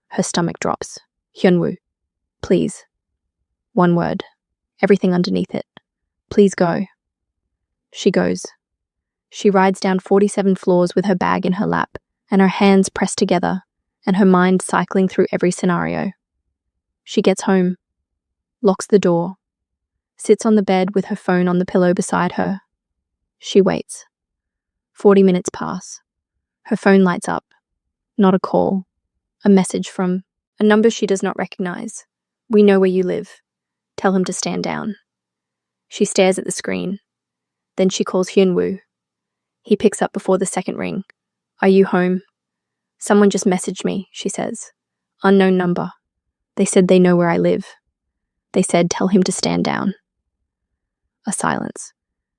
Her stomach drops. "Hyunwoo, please. One word. Everything underneath it. Please go." She goes. She rides down 47 floors with her bag in her lap and her hands pressed together and her mind cycling through every scenario. She gets home. Locks the door. Sits on the bed with her phone on the pillow beside her. She waits. 40 minutes pass. Her phone lights up. Not a call. A message from a number she does not recognize. "We know where you live. Tell him to stand down." She stares at the screen. Then she calls Hyunwoo. He picks up before the second ring. Are you home? Someone just messaged me, she says. Unknown number. They said they know where I live. They said tell him to stand down. A silence.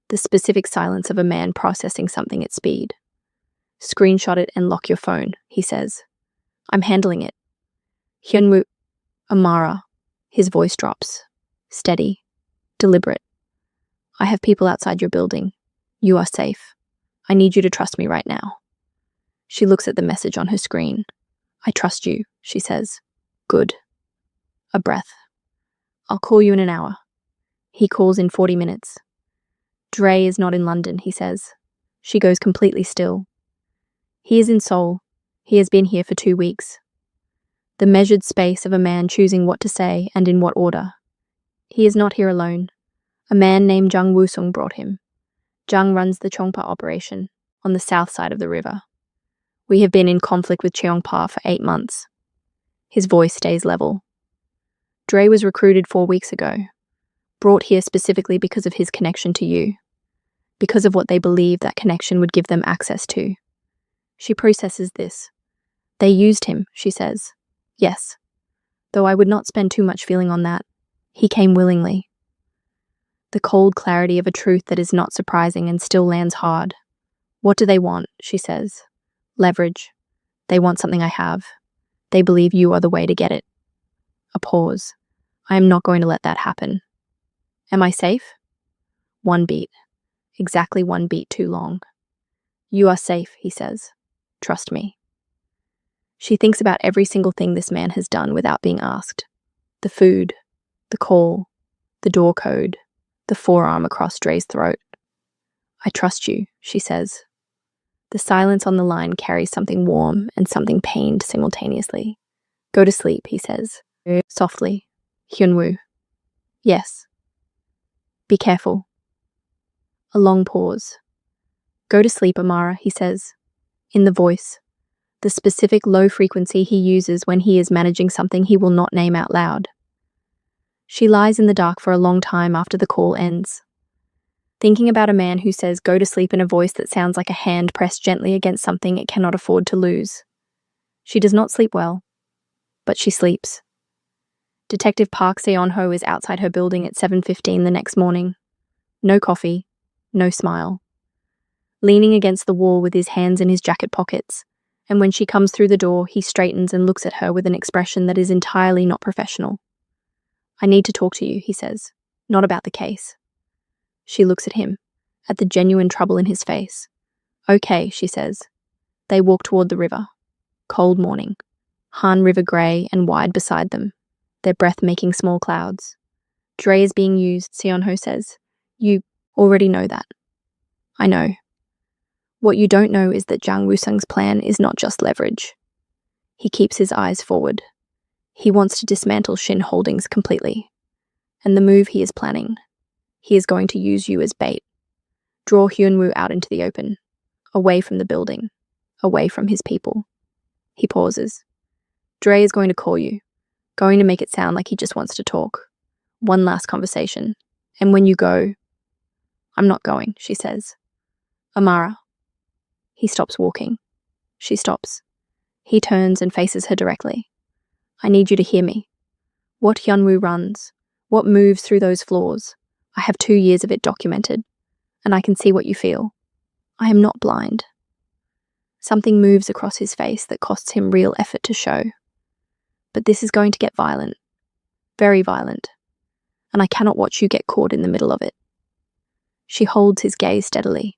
The specific silence of a man processing something at speed. Screenshot it and lock your phone, he says. I'm handling it. Hyunwoo. Amara. His voice drops. Steady. Deliberate. I have people outside your building. You are safe. I need you to trust me right now. She looks at the message on her screen. I trust you, she says. Good. A breath. I'll call you in an hour. He calls in 40 minutes. Dre is not in London, he says. She goes completely still. He is in Seoul. He has been here for 2 weeks. The measured space of a man choosing what to say and in what order. He is not here alone. A man named Jung Woo-sung brought him. Jung runs the Chongpa operation on the south side of the river. We have been in conflict with Cheongpa for 8 months. His voice stays level. Dre was recruited 4 weeks ago, brought here specifically because of his connection to you, because of what they believe that connection would give them access to. She processes this. They used him, she says. Yes. Though I would not spend too much feeling on that. He came willingly. The cold clarity of a truth that is not surprising and still lands hard. What do they want, she says. Leverage. They want something I have. They believe you are the way to get it. A pause. I am not going to let that happen. Am I safe? 1 beat. Exactly 1 beat too long. You are safe, he says. Trust me. She thinks about every single thing this man has done without being asked. The food, the call, the door code, the forearm across Dre's throat. I trust you, she says. The silence on the line carries something warm and something pained simultaneously. Go to sleep, he says. Softly. Hyunwoo. Yes. Be careful. A long pause. Go to sleep, Amara, he says. In the voice. The specific low frequency he uses when he is managing something he will not name out loud. She lies in the dark for a long time after the call ends. Thinking about a man who says go to sleep in a voice that sounds like a hand pressed gently against something it cannot afford to lose. She does not sleep well, but she sleeps. Detective Park Se-on-ho is outside her building at 7:15 the next morning. No coffee, no smile. Leaning against the wall with his hands in his jacket pockets, and when she comes through the door, he straightens and looks at her with an expression that is entirely not professional. I need to talk to you, he says, not about the case. She looks at him, at the genuine trouble in his face. Okay, she says. They walk toward the river. Cold morning. Han River grey and wide beside them, their breath making small clouds. Dre is being used, Se-on-ho says. You already know that. I know. What you don't know is that Jang Woo-sung's plan is not just leverage. He keeps his eyes forward. He wants to dismantle Shin Holdings completely. And the move he is planning, he is going to use you as bait. Draw Hyunwoo out into the open, away from the building, away from his people. He pauses. Dre is going to call you, going to make it sound like he just wants to talk. One last conversation. And when you go, I'm not going, she says. Amara. He stops walking. She stops. He turns and faces her directly. I need you to hear me. What Hyunwoo runs, what moves through those floors, I have 2 years of it documented, and I can see what you feel. I am not blind. Something moves across his face that costs him real effort to show. But this is going to get violent. Very violent. And I cannot watch you get caught in the middle of it. She holds his gaze steadily.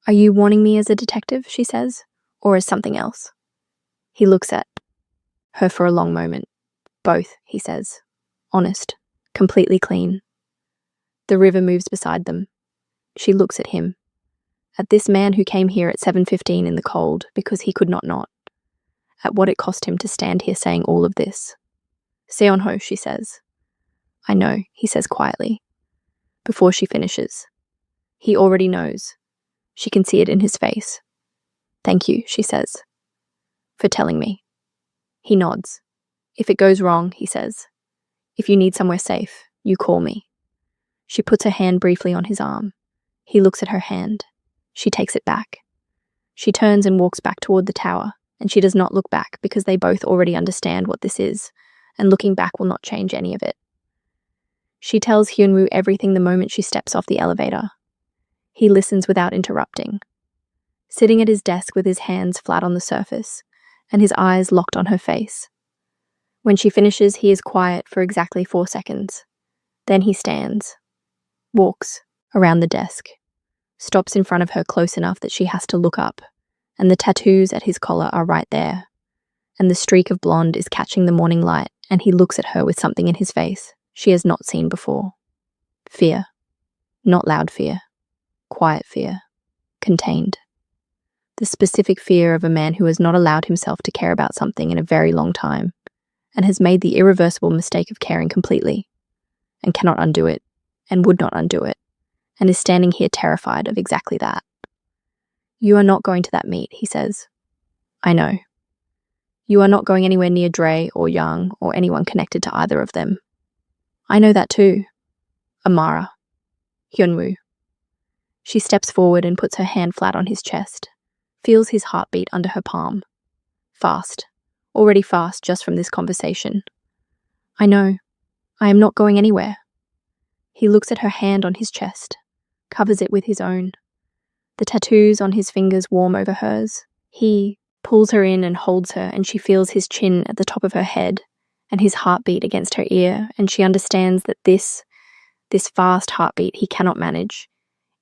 Are you warning me as a detective, she says, or as something else? He looks at her for a long moment. Both, he says. Honest. Completely clean. The river moves beside them. She looks at him. At this man who came here at 7:15 in the cold because he could not. At what it cost him to stand here saying all of this. Se-on-ho, she says. I know, he says quietly. Before she finishes. He already knows. She can see it in his face. Thank you, she says. For telling me. He nods. If it goes wrong, he says. If you need somewhere safe, you call me. She puts her hand briefly on his arm. He looks at her hand. She takes it back. She turns and walks back toward the tower, and she does not look back because they both already understand what this is, and looking back will not change any of it. She tells Hyunwoo everything the moment she steps off the elevator. He listens without interrupting, sitting at his desk with his hands flat on the surface and his eyes locked on her face. When she finishes, he is quiet for exactly 4 seconds. Then he stands, walks around the desk, stops in front of her close enough that she has to look up, and the tattoos at his collar are right there, and the streak of blonde is catching the morning light, and he looks at her with something in his face she has not seen before. Fear. Not loud fear. Quiet fear. Contained. The specific fear of a man who has not allowed himself to care about something in a very long time, and has made the irreversible mistake of caring completely, and cannot undo it, and would not undo it, and is standing here terrified of exactly that. You are not going to that meet, he says. I know. You are not going anywhere near Dre or Young or anyone connected to either of them. I know that too. Amara. Hyunwoo. She steps forward and puts her hand flat on his chest, feels his heartbeat under her palm. Fast. Already fast just from this conversation. I know. I am not going anywhere. He looks at her hand on his chest, covers it with his own. The tattoos on his fingers warm over hers. He pulls her in and holds her, and she feels his chin at the top of her head and his heartbeat against her ear, and she understands that this fast heartbeat he cannot manage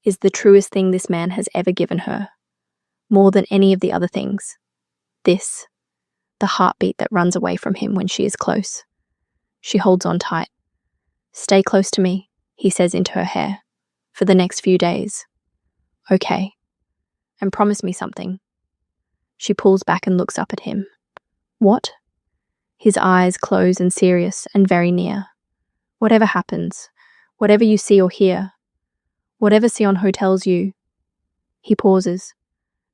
is the truest thing this man has ever given her, more than any of the other things. This, the heartbeat that runs away from him when she is close. She holds on tight. Stay close to me, he says into her hair, for the next few days. Okay. And promise me something. She pulls back and looks up at him. What? His eyes close and serious and very near. Whatever happens, whatever you see or hear, whatever Sionho tells you. He pauses.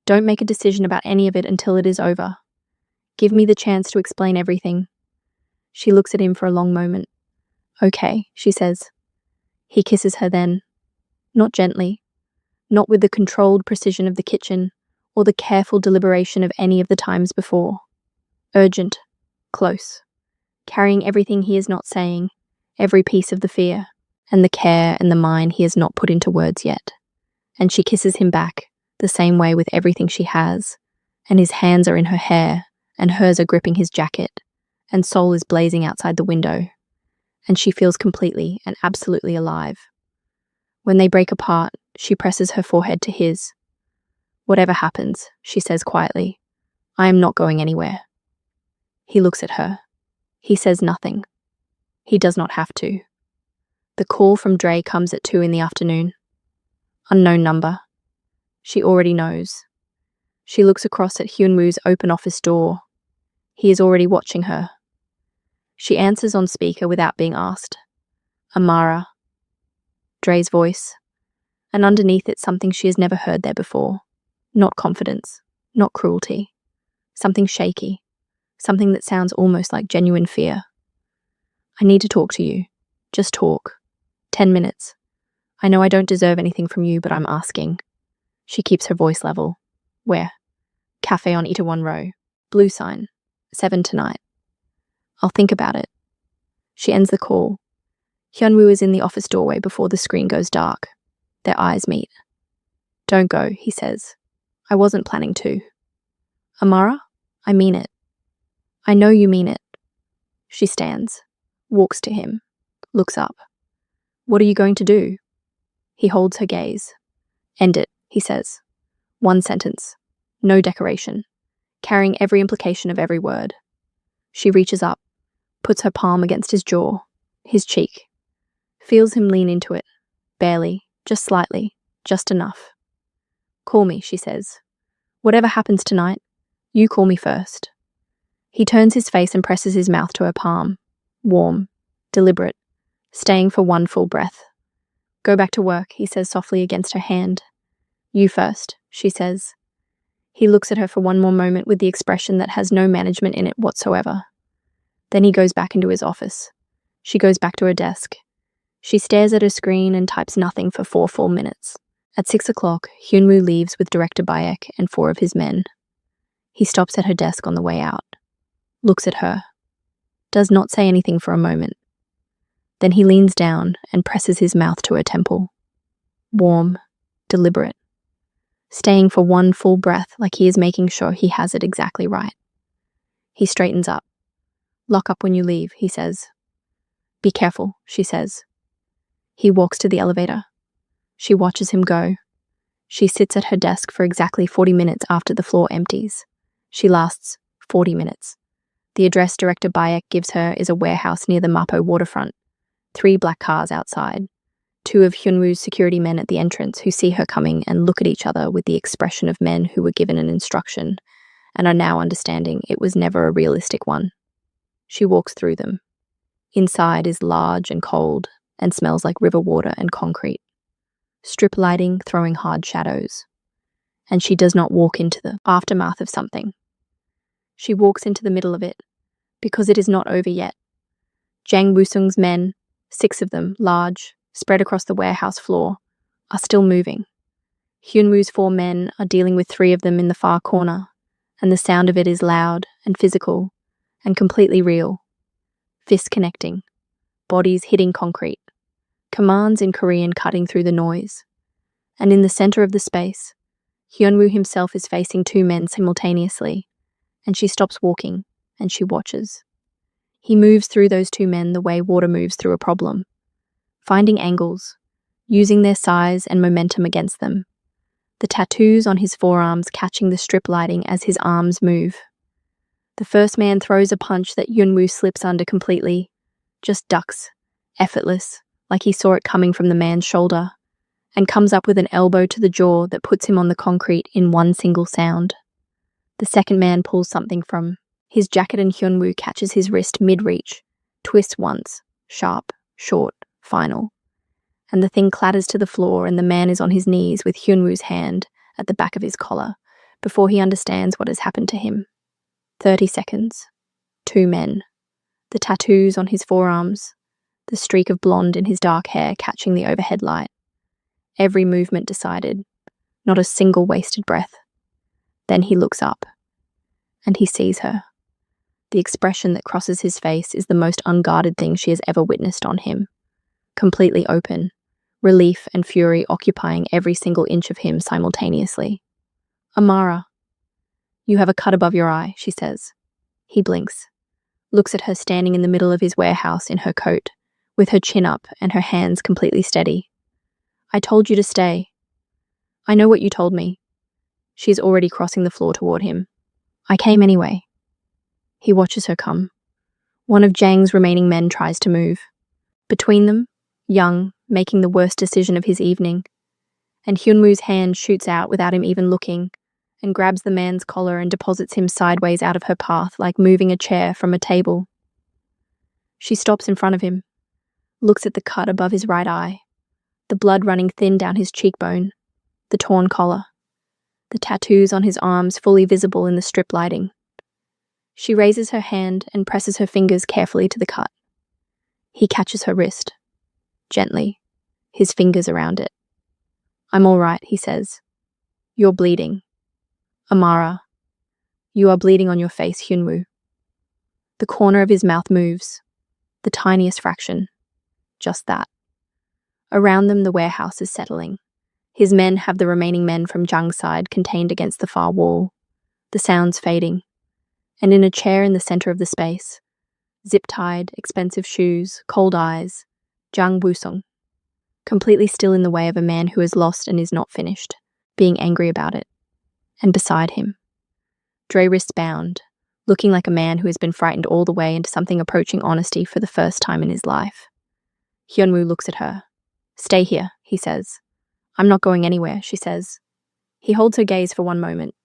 Don't make a decision about any of it until it is over. Give me the chance to explain everything. She looks at him for a long moment. Okay, she says. He kisses her then. Not gently. Not with the controlled precision of the kitchen or the careful deliberation of any of the times before. Urgent. Close. Carrying everything he is not saying, every piece of the fear, and the care and the mind he has not put into words yet. And she kisses him back, the same way with everything she has, and his hands are in her hair, and hers are gripping his jacket, and Seoul is blazing outside the window, and she feels completely and absolutely alive. When they break apart, she presses her forehead to his. Whatever happens, she says quietly, I am not going anywhere. He looks at her. He says nothing. He does not have to. The call from Dre comes at 2 p.m. Unknown number. She already knows. She looks across at Hyunwoo's open office door. He is already watching her. She answers on speaker without being asked. Amara. Dre's voice. And underneath it something she has never heard there before. Not confidence. Not cruelty. Something shaky. Something that sounds almost like genuine fear. I need to talk to you. Just talk. 10 minutes. I know I don't deserve anything from you, but I'm asking. She keeps her voice level. Where? Cafe on Itaewon Row. Blue sign. 7 tonight. I'll think about it. She ends the call. Hyunwoo is in the office doorway before the screen goes dark. Their eyes meet. Don't go, he says. I wasn't planning to. Amara? I mean it. I know you mean it. She stands, walks to him, looks up. What are you going to do? He holds her gaze. End it, he says. One sentence. No decoration. Carrying every implication of every word. She reaches up, puts her palm against his jaw, his cheek. Feels him lean into it. Barely, just slightly, just enough. Call me, she says. Whatever happens tonight, you call me first. He turns his face and presses his mouth to her palm. Warm, deliberate, staying for one full breath. Go back to work, he says softly against her hand. You first, she says. He looks at her for one more moment with the expression that has no management in it whatsoever. Then he goes back into his office. She goes back to her desk. She stares at her screen and types nothing for 4 full minutes, At 6 o'clock, Hyunwoo leaves with Director Bayek and 4 of his men. He stops at her desk on the way out, looks at her, does not say anything for a moment. Then he leans down and presses his mouth to her temple. Warm, deliberate, staying for one full breath like he is making sure he has it exactly right. He straightens up. Lock up when you leave, he says. Be careful, she says. He walks to the elevator. She watches him go. She sits at her desk for exactly 40 minutes after the floor empties. She lasts 40 minutes. The address Director Bayek gives her is a warehouse near the Mapo waterfront. 3 black cars outside. 2 of Hyunwoo's security men at the entrance who see her coming and look at each other with the expression of men who were given an instruction and are now understanding it was never a realistic one. She walks through them. Inside is large and cold and smells like river water and concrete. Strip lighting throwing hard shadows. And she does not walk into the aftermath of something. She walks into the middle of it, because it is not over yet. Jang Woo-sung's men, 6 of them, large, spread across the warehouse floor, are still moving. Hyunwoo's 4 men are dealing with 3 of them in the far corner, and the sound of it is loud and physical and completely real. Fists connecting, bodies hitting concrete, commands in Korean cutting through the noise. And in the center of the space, Hyunwoo himself is facing 2 men simultaneously, and she stops walking, and she watches. He moves through those 2 men the way water moves through a problem, finding angles, using their size and momentum against them. The tattoos on his forearms catching the strip lighting as his arms move. The first man throws a punch that Hyunwoo slips under completely, just ducks, effortless, like he saw it coming from the man's shoulder, and comes up with an elbow to the jaw that puts him on the concrete in one single sound. The second man pulls something from his jacket and Hyunwoo catches his wrist mid-reach, twists once, sharp, short, final. And the thing clatters to the floor and the man is on his knees with Hyunwoo's hand at the back of his collar before he understands what has happened to him. 30 seconds. 2 men. The tattoos on his forearms. The streak of blonde in his dark hair catching the overhead light. Every movement decided. Not a single wasted breath. Then he looks up. And he sees her. The expression that crosses his face is the most unguarded thing she has ever witnessed on him. Completely open. Relief and fury occupying every single inch of him simultaneously. Amara. You have a cut above your eye, she says. He blinks. Looks at her standing in the middle of his warehouse in her coat, with her chin up and her hands completely steady. I told you to stay. I know what you told me. She is already crossing the floor toward him. I came anyway. He watches her come. One of Jang's remaining men tries to move. Between them, Young, making the worst decision of his evening, and Hyunwoo's hand shoots out without him even looking, and grabs the man's collar and deposits him sideways out of her path like moving a chair from a table. She stops in front of him, looks at the cut above his right eye, the blood running thin down his cheekbone, the torn collar, the tattoos on his arms fully visible in the strip lighting. She raises her hand and presses her fingers carefully to the cut. He catches her wrist. Gently, his fingers around it. I'm all right, he says. You're bleeding. Amara, you are bleeding on your face, Hyunwoo. The corner of his mouth moves. The tiniest fraction. Just that. Around them, the warehouse is settling. His men have the remaining men from Jang's side contained against the far wall. The sounds fading. And in a chair in the center of the space, zip-tied, expensive shoes, cold eyes, Jang Woo-sung, completely still in the way of a man who is lost and is not finished, being angry about it. And beside him, Dre wrist-bound, looking like a man who has been frightened all the way into something approaching honesty for the first time in his life. Hyunwoo looks at her. Stay here, he says. I'm not going anywhere, she says. He holds her gaze for one moment.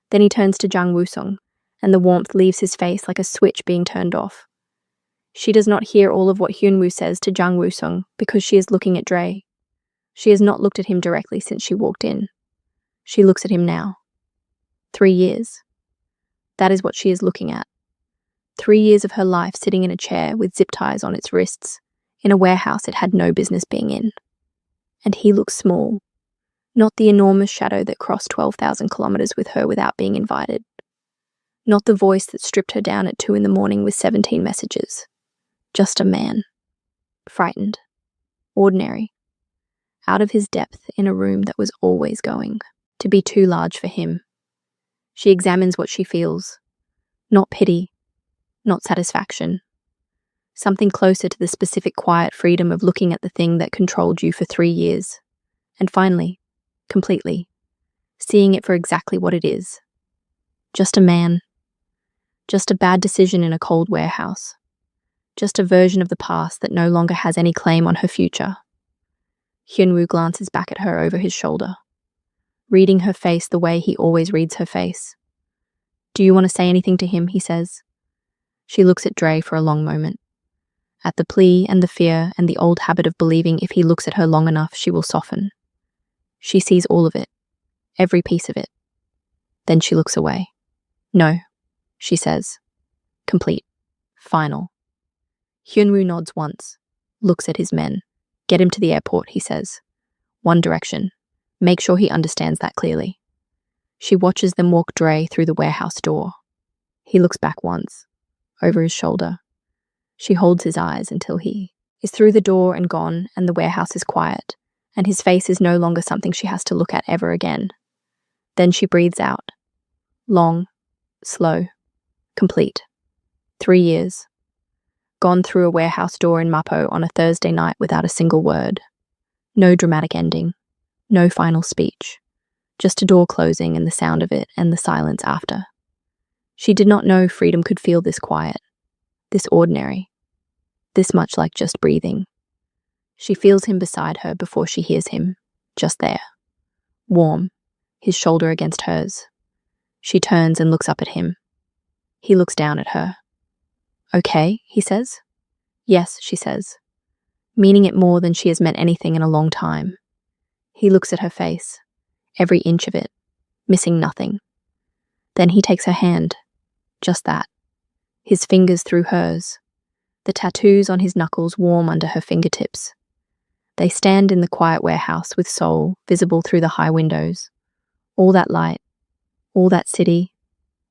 Then he turns to Jang Woo-sung, and the warmth leaves his face like a switch being turned off. She does not hear all of what Hyunwoo says to Jang Woo-sung because she is looking at Dre. She has not looked at him directly since she walked in. She looks at him now. 3 years. That is what she is looking at. 3 years of her life sitting in a chair with zip ties on its wrists, in a warehouse it had no business being in. And he looks small. Not the enormous shadow that crossed 12,000 kilometers with her without being invited. Not the voice that stripped her down at 2 a.m. with 17 messages. Just a man. Frightened. Ordinary. Out of his depth in a room that was always going to be too large for him. She examines what she feels. Not pity. Not satisfaction. Something closer to the specific quiet freedom of looking at the thing that controlled you for 3 years. And finally, completely, seeing it for exactly what it is. Just a man. Just a bad decision in a cold warehouse. Just a version of the past that no longer has any claim on her future. Hyunwoo glances back at her over his shoulder, reading her face the way he always reads her face. Do you want to say anything to him, he says. She looks at Dre for a long moment. At the plea and the fear and the old habit of believing if he looks at her long enough, she will soften. She sees all of it, every piece of it. Then she looks away. No, she says. Complete. Final. Hyunwoo nods once, looks at his men. Get him to the airport, he says. One direction. Make sure he understands that clearly. She watches them walk Dre through the warehouse door. He looks back once, over his shoulder. She holds his eyes until he is through the door and gone, and the warehouse is quiet, and his face is no longer something she has to look at ever again. Then she breathes out. Long, slow, complete. 3 years. Gone through a warehouse door in Mapo on a Thursday night without a single word. No dramatic ending. No final speech. Just a door closing and the sound of it and the silence after. She did not know freedom could feel this quiet, this ordinary, this much like just breathing. She feels him beside her before she hears him, just there. Warm, his shoulder against hers. She turns and looks up at him. He looks down at her. Okay, he says. Yes, she says, meaning it more than she has meant anything in a long time. He looks at her face, every inch of it, missing nothing. Then he takes her hand, just that, his fingers through hers, the tattoos on his knuckles warm under her fingertips. They stand in the quiet warehouse with Seoul visible through the high windows. All that light, all that city,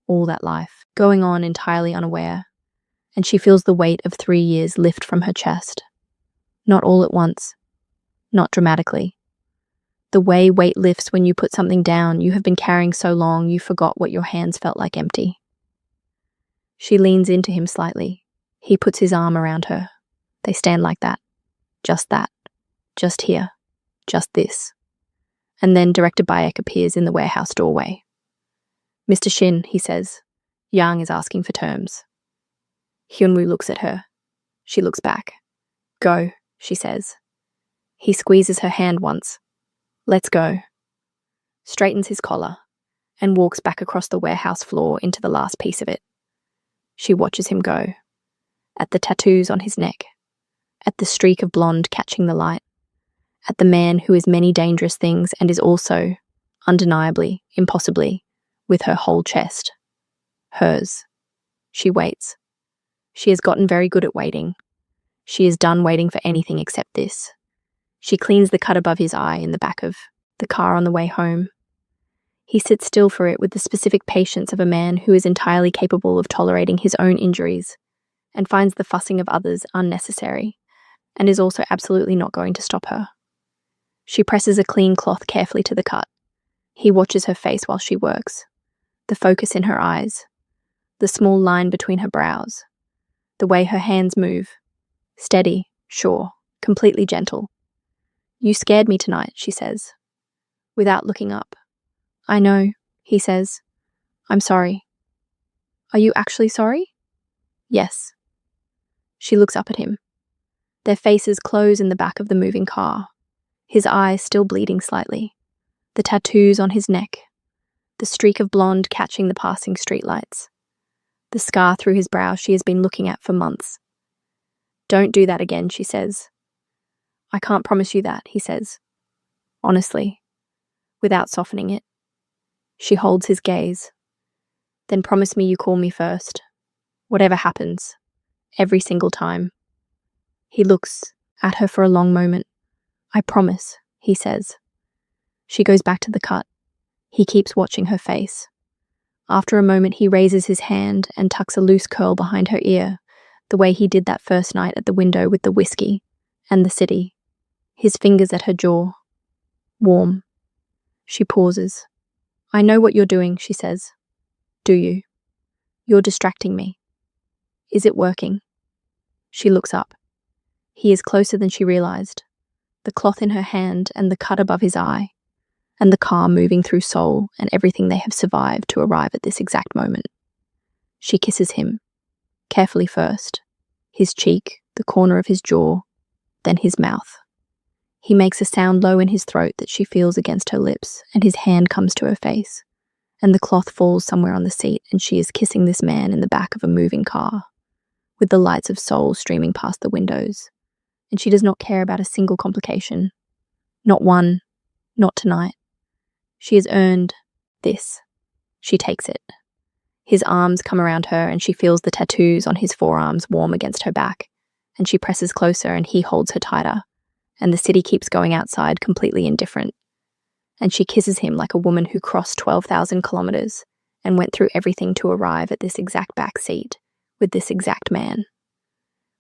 all that life, going on entirely unaware, and she feels the weight of 3 years lift from her chest. Not all at once, not dramatically. The way weight lifts when you put something down you have been carrying so long you forgot what your hands felt like empty. She leans into him slightly. He puts his arm around her. They stand like that. Just here. Just this. And then Director Bayek appears in the warehouse doorway. Mr. Shin, he says. Yang is asking for terms. Hyunwoo looks at her. She looks back. Go, she says. He squeezes her hand once. Let's go. Straightens his collar and walks back across the warehouse floor into the last piece of it. She watches him go. At the tattoos on his neck. At the streak of blonde catching the light. At the man who is many dangerous things and is also, undeniably, impossibly, with her whole chest. Hers. She waits. She has gotten very good at waiting. She is done waiting for anything except this. She cleans the cut above his eye in the back of the car on the way home. He sits still for it with the specific patience of a man who is entirely capable of tolerating his own injuries and finds the fussing of others unnecessary and is also absolutely not going to stop her. She presses a clean cloth carefully to the cut. He watches her face while she works, the focus in her eyes, the small line between her brows, the way her hands move, steady, sure, completely gentle. You scared me tonight, she says, without looking up. I know, he says. I'm sorry. Are you actually sorry? Yes. She looks up at him. Their faces close in the back of the moving car, his eyes still bleeding slightly, the tattoos on his neck, the streak of blonde catching the passing streetlights, the scar through his brow she has been looking at for months. Don't do that again, she says. I can't promise you that, he says. Honestly, without softening it. She holds his gaze. Then promise me you call me first. Whatever happens. Every single time. He looks at her for a long moment. I promise, he says. She goes back to the cut. He keeps watching her face. After a moment, he raises his hand and tucks a loose curl behind her ear, the way he did that first night at the window with the whiskey and the city. His fingers at her jaw. Warm. She pauses. I know what you're doing, she says. Do you? You're distracting me. Is it working? She looks up. He is closer than she realized. The cloth in her hand and the cut above his eye, and the car moving through Seoul and everything they have survived to arrive at this exact moment. She kisses him, carefully first, his cheek, the corner of his jaw, then his mouth. He makes a sound low in his throat that she feels against her lips, and his hand comes to her face, and the cloth falls somewhere on the seat, and she is kissing this man in the back of a moving car, with the lights of Seoul streaming past the windows, and she does not care about a single complication. Not one, not tonight. She has earned this. She takes it. His arms come around her and she feels the tattoos on his forearms warm against her back, and she presses closer and he holds her tighter, and the city keeps going outside completely indifferent. And she kisses him like a woman who crossed 12,000 kilometers and went through everything to arrive at this exact back seat with this exact man.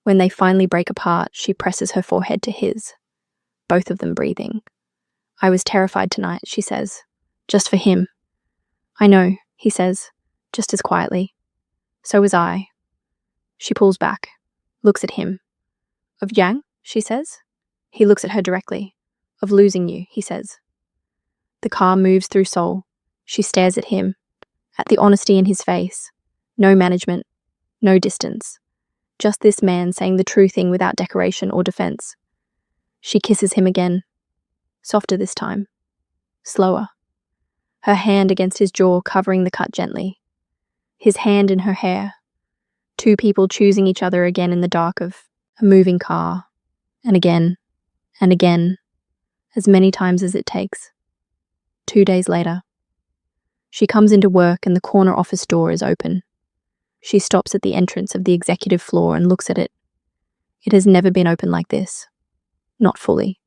When they finally break apart, she presses her forehead to his, both of them breathing. I was terrified tonight, she says. Just for him. I know, he says, just as quietly. So was I. She pulls back, looks at him. Of Yang, she says. He looks at her directly. Of losing you, he says. The car moves through Seoul. She stares at him, at the honesty in his face. No management, no distance. Just this man saying the true thing without decoration or defense. She kisses him again. Softer this time. Slower. Her hand against his jaw, covering the cut gently. His hand in her hair. Two people choosing each other again in the dark of a moving car. And again. And again. As many times as it takes. 2 days later. She comes into work and the corner office door is open. She stops at the entrance of the executive floor and looks at it. It has never been open like this. Not fully.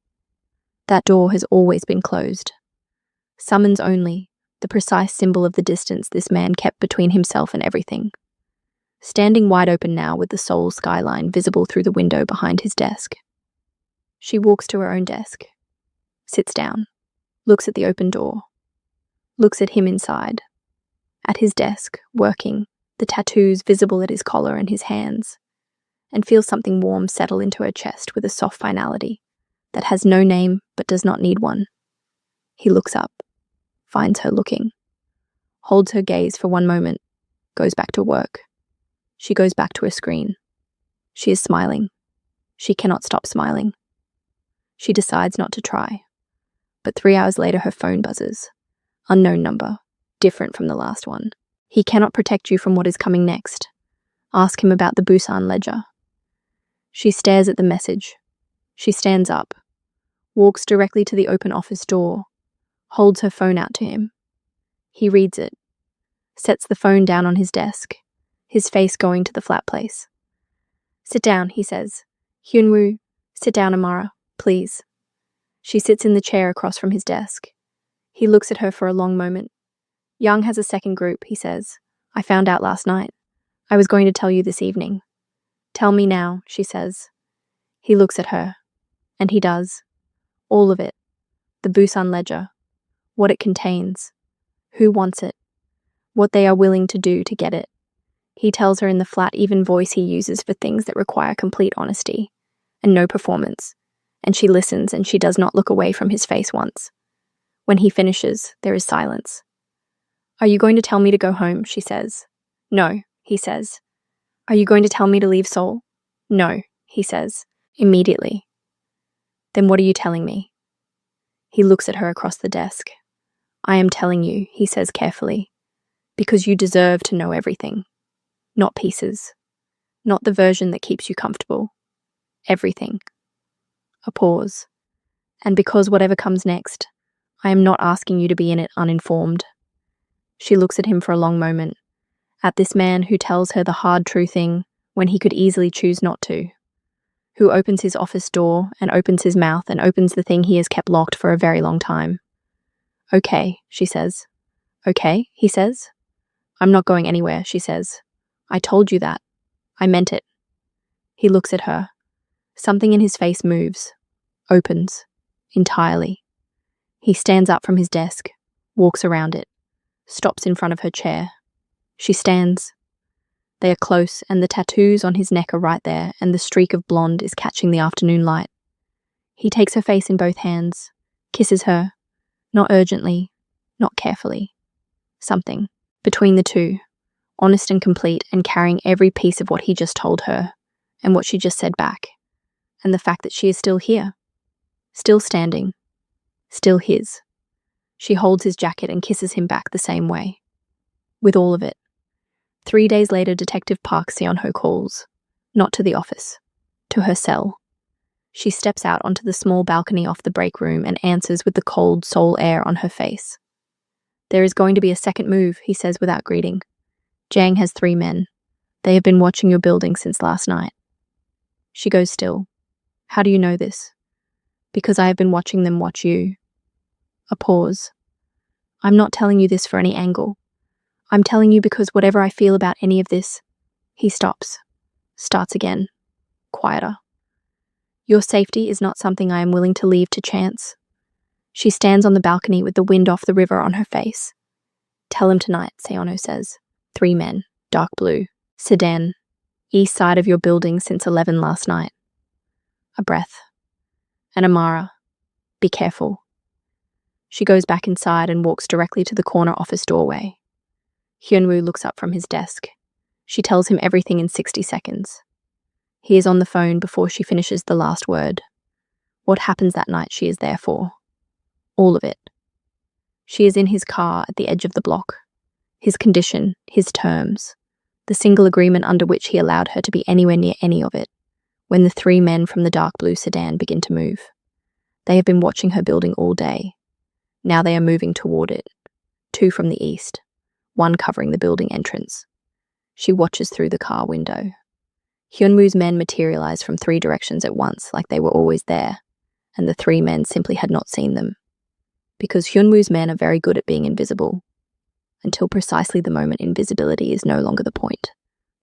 That door has always been closed. Summons only, the precise symbol of the distance this man kept between himself and everything. Standing wide open now with the Seoul skyline visible through the window behind his desk. She walks to her own desk, sits down, looks at the open door, looks at him inside, at his desk, working, the tattoos visible at his collar and his hands, and feels something warm settle into her chest with a soft finality that has no name but does not need one. He looks up, finds her looking, holds her gaze for one moment, goes back to work. She goes back to her screen. She is smiling. She cannot stop smiling. She decides not to try. But 3 hours later her phone buzzes. Unknown number, different from the last one. He cannot protect you from what is coming next. Ask him about the Busan ledger. She stares at the message. She stands up, walks directly to the open office door, holds her phone out to him. He reads it, sets the phone down on his desk, his face going to the flat place. Sit down, he says. Hyunwoo, sit down, Amara, please. She sits in the chair across from his desk. He looks at her for a long moment. Young has a second group, he says. I found out last night. I was going to tell you this evening. Tell me now, she says. He looks at her. And he does. All of it. The Busan ledger. What it contains. Who wants it. What they are willing to do to get it. He tells her in the flat, even voice he uses for things that require complete honesty. And no performance. And she listens and she does not look away from his face once. When he finishes, there is silence. Are you going to tell me to go home, she says. No, he says. Are you going to tell me to leave Seoul? No, he says, immediately. Then what are you telling me? He looks at her across the desk. I am telling you, he says carefully, because you deserve to know everything. Not pieces. Not the version that keeps you comfortable. Everything. A pause. And because whatever comes next, I am not asking you to be in it uninformed. She looks at him for a long moment, at this man who tells her the hard true thing when he could easily choose not to, who opens his office door and opens his mouth and opens the thing he has kept locked for a very long time, Okay, she says. Okay, he says. I'm not going anywhere, she says. I told you that. I meant it. He looks at her. Something in his face moves, opens, entirely. He stands up from his desk, walks around it, stops in front of her chair. She stands. They are close, and the tattoos on his neck are right there, and the streak of blonde is catching the afternoon light. He takes her face in both hands, kisses her, not urgently, not carefully. Something between the two, honest and complete, and carrying every piece of what he just told her, and what she just said back, and the fact that she is still here, still standing, still his. She holds his jacket and kisses him back the same way. With all of it. 3 days later, Detective Park Seon-ho calls. Not to the office. To her cell. She steps out onto the small balcony off the break room and answers with the cold soul air on her face. There is going to be a second move, he says without greeting. Jang has 3 men. They have been watching your building since last night. She goes still. How do you know this? Because I have been watching them watch you. A pause. I'm not telling you this for any angle. I'm telling you because whatever I feel about any of this, he stops. Starts again. Quieter. Your safety is not something I am willing to leave to chance. She stands on the balcony with the wind off the river on her face. Tell him tonight, Seon-ho says. 3 men, dark blue, sedan, east side of your building since 11 last night. A breath. And Amara, be careful. She goes back inside and walks directly to the corner office doorway. Hyun-woo looks up from his desk. She tells him everything in 60 seconds. He is on the phone before she finishes the last word. What happens that night she is there for. All of it. She is in his car at the edge of the block. His condition, his terms, the single agreement under which he allowed her to be anywhere near any of it, when the 3 men from the dark blue sedan begin to move. They have been watching her building all day. Now they are moving toward it. 2 from the east, 1 covering the building entrance. She watches through the car window. Hyun-woo's men materialize from 3 directions at once, like they were always there, and the 3 men simply had not seen them. Because Hyun-woo's men are very good at being invisible, until precisely the moment invisibility is no longer the point.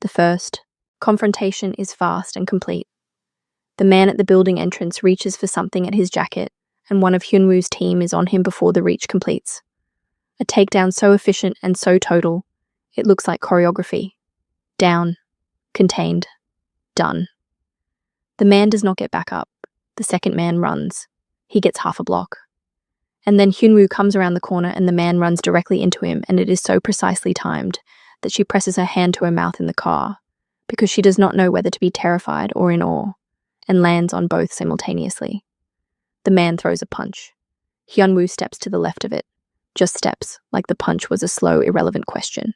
The first confrontation is fast and complete. The man at the building entrance reaches for something at his jacket, and one of Hyun-woo's team is on him before the reach completes. A takedown so efficient and so total, it looks like choreography. Down, contained, done. The man does not get back up. The second man runs. He gets half a block. And then Hyun-woo comes around the corner and the man runs directly into him, and it is so precisely timed that she presses her hand to her mouth in the car, because she does not know whether to be terrified or in awe, and lands on both simultaneously. The man throws a punch. Hyun-woo steps to the left of it, just steps, like the punch was a slow, irrelevant question,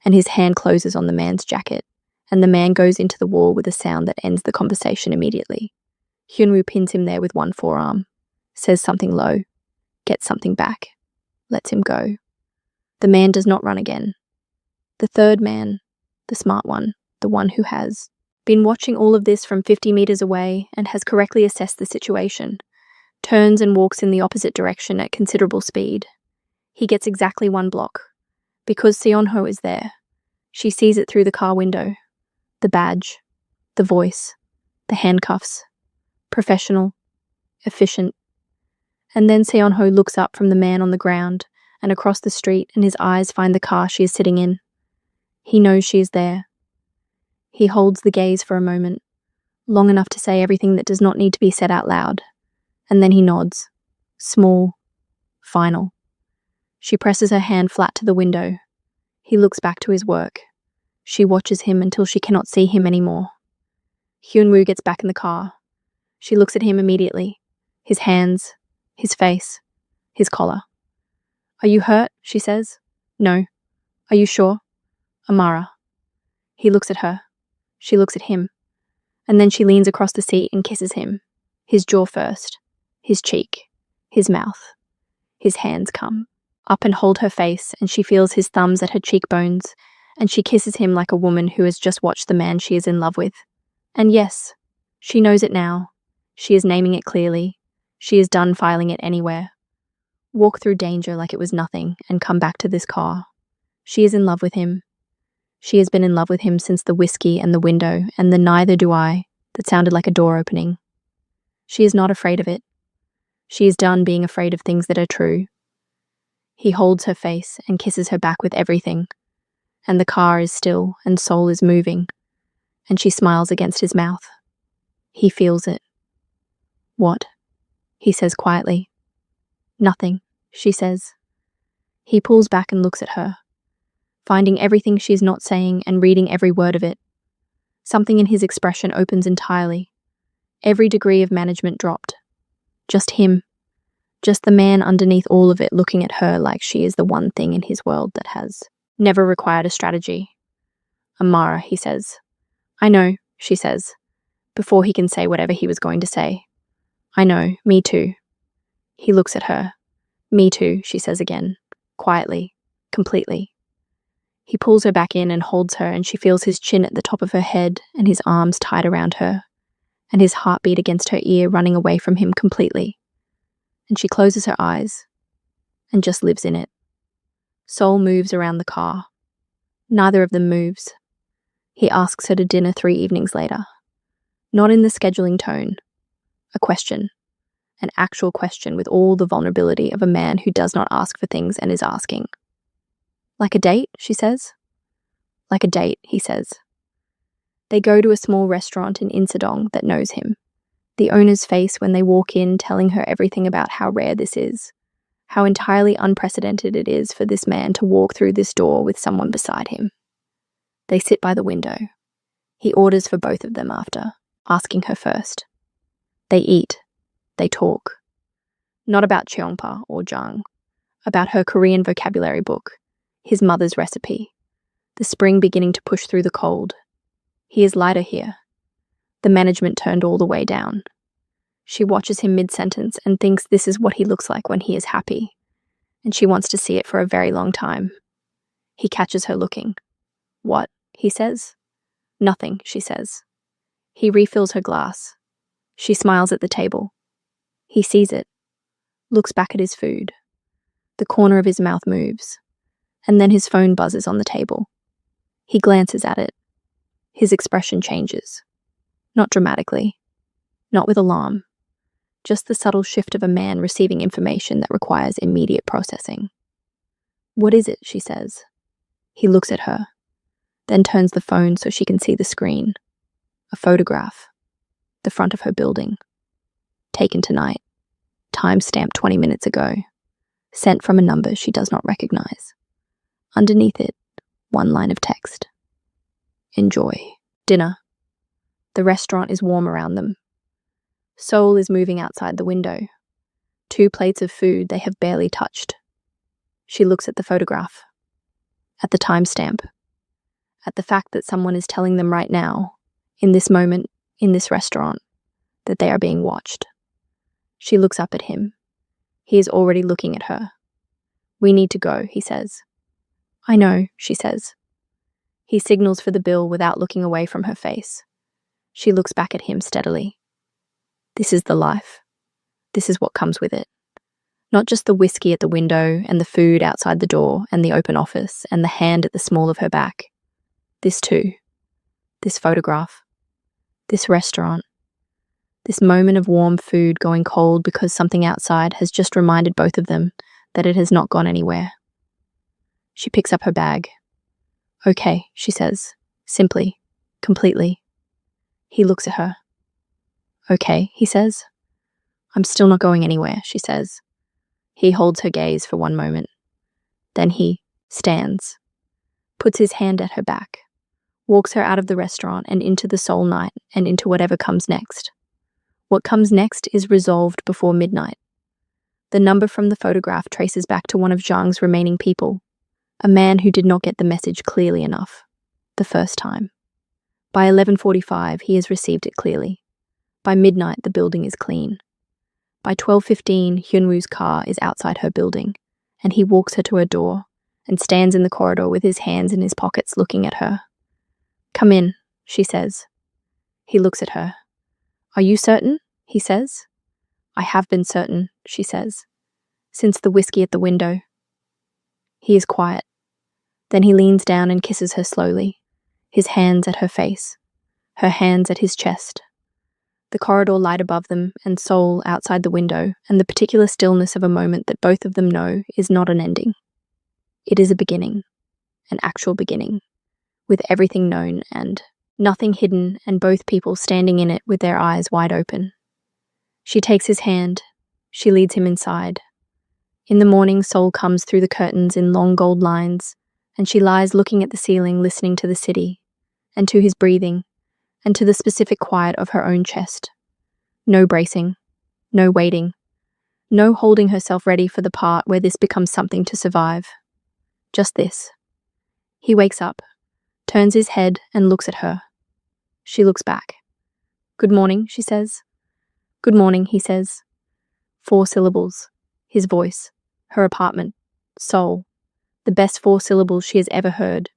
and his hand closes on the man's jacket, and the man goes into the wall with a sound that ends the conversation immediately. Hyun-woo pins him there with one forearm, says something low, gets something back, lets him go. The man does not run again. The third man, the smart one, the one who has been watching all of this from 50 meters away and has correctly assessed the situation, turns and walks in the opposite direction at considerable speed. He gets exactly 1 block. Because Seon-ho is there. She sees it through the car window. The badge, the voice, the handcuffs. Professional, efficient. And then Seon-ho looks up from the man on the ground and across the street, and his eyes find the car she is sitting in. He knows she is there. He holds the gaze for a moment, long enough to say everything that does not need to be said out loud, and then he nods. Small, final. She presses her hand flat to the window. He looks back to his work. She watches him until she cannot see him anymore. Hyun-woo gets back in the car. She looks at him immediately. His hands, his face, his collar. Are you hurt? She says. No. Are you sure? Amara. He looks at her. She looks at him. And then she leans across the seat and kisses him. His jaw first. His cheek. His mouth. His hands come up and hold her face, and she feels his thumbs at her cheekbones, and she kisses him like a woman who has just watched the man she is in love with. And yes, she knows it now. She is naming it clearly. She is done filing it anywhere. walk through danger like it was nothing, and come back to this car. She is in love with him. She has been in love with him since the whiskey and the window and the neither do I that sounded like a door opening. She is not afraid of it. She is done being afraid of things that are true. He holds her face and kisses her back with everything, and the car is still and Soul is moving, and she smiles against his mouth. He feels it. What? He says quietly. Nothing, she says. He pulls back and looks at her, finding everything she's not saying and reading every word of it. Something in his expression opens entirely. Every degree of management dropped. Just him. Just the man underneath all of it looking at her like she is the one thing in his world that has never required a strategy. Amara, he says. I know, she says, before he can say whatever he was going to say. I know, me too. He looks at her. Me too, she says again, quietly, completely. He pulls her back in and holds her, and she feels his chin at the top of her head and his arms tied around her, and his heartbeat against her ear running away from him completely. And she closes her eyes and just lives in it. Soul moves around the car. Neither of them moves. He asks her to dinner 3 evenings later. Not in the scheduling tone. A question. An actual question with all the vulnerability of a man who does not ask for things and is asking. Like a date, she says. Like a date, he says. They go to a small restaurant in Insadong that knows him. The owner's face when they walk in telling her everything about how rare this is, how entirely unprecedented it is for this man to walk through this door with someone beside him. They sit by the window. He orders for both of them after, asking her first. They eat. They talk. Not about Cheongpa or Jang, about her Korean vocabulary book, his mother's recipe, the spring beginning to push through the cold. He is lighter here. The management turned all the way down. She watches him mid-sentence and thinks this is what he looks like when he is happy, and she wants to see it for a very long time. He catches her looking. What? He says. Nothing, she says. He refills her glass. She smiles at the table. He sees it, looks back at his food. The corner of his mouth moves, and then his phone buzzes on the table. He glances at it. His expression changes. Not dramatically. Not with alarm. Just the subtle shift of a man receiving information that requires immediate processing. What is it? She says. He looks at her, then turns the phone so she can see the screen. A photograph. The front of her building. Taken tonight. Time stamped 20 minutes ago. Sent from a number she does not recognize. Underneath it, one line of text. Enjoy. Dinner. The restaurant is warm around them. Soul is moving outside the window. 2 plates of food they have barely touched. She looks at the photograph. At the timestamp. At the fact that someone is telling them right now, in this moment, in this restaurant, that they are being watched. She looks up at him. He is already looking at her. We need to go, he says. I know, she says. He signals for the bill without looking away from her face. She looks back at him steadily. This is the life. This is what comes with it. Not just the whiskey at the window and the food outside the door and the open office and the hand at the small of her back. This too. This photograph. This restaurant. This moment of warm food going cold because something outside has just reminded both of them that it has not gone anywhere. She picks up her bag. Okay, she says, simply, completely. He looks at her. Okay, he says. I'm still not going anywhere, she says. He holds her gaze for one moment. Then he stands, puts his hand at her back, walks her out of the restaurant and into the Seoul night and into whatever comes next. What comes next is resolved before midnight. The number from the photograph traces back to one of Zhang's remaining people, a man who did not get the message clearly enough, the first time. By 11:45, he has received it clearly. By midnight, the building is clean. By 12:15, Hyunwoo's car is outside her building, and he walks her to her door and stands in the corridor with his hands in his pockets looking at her. Come in, she says. He looks at her. Are you certain? He says. I have been certain, she says. Since the whiskey at the window. He is quiet. Then he leans down and kisses her slowly, his hands at her face, her hands at his chest. The corridor light above them and Sol outside the window, and the particular stillness of a moment that both of them know is not an ending. It is a beginning, an actual beginning, with everything known and nothing hidden, and both people standing in it with their eyes wide open. She takes his hand. She leads him inside. In the morning, Sol comes through the curtains in long gold lines, and she lies looking at the ceiling, listening to the city, and to his breathing, and to the specific quiet of her own chest. No bracing, no waiting, no holding herself ready for the part where this becomes something to survive. Just this. He wakes up, turns his head, and looks at her. She looks back. "Good morning," she says. "Good morning," he says. 4 syllables. His voice. Her apartment. Sol. The best 4 syllables she has ever heard.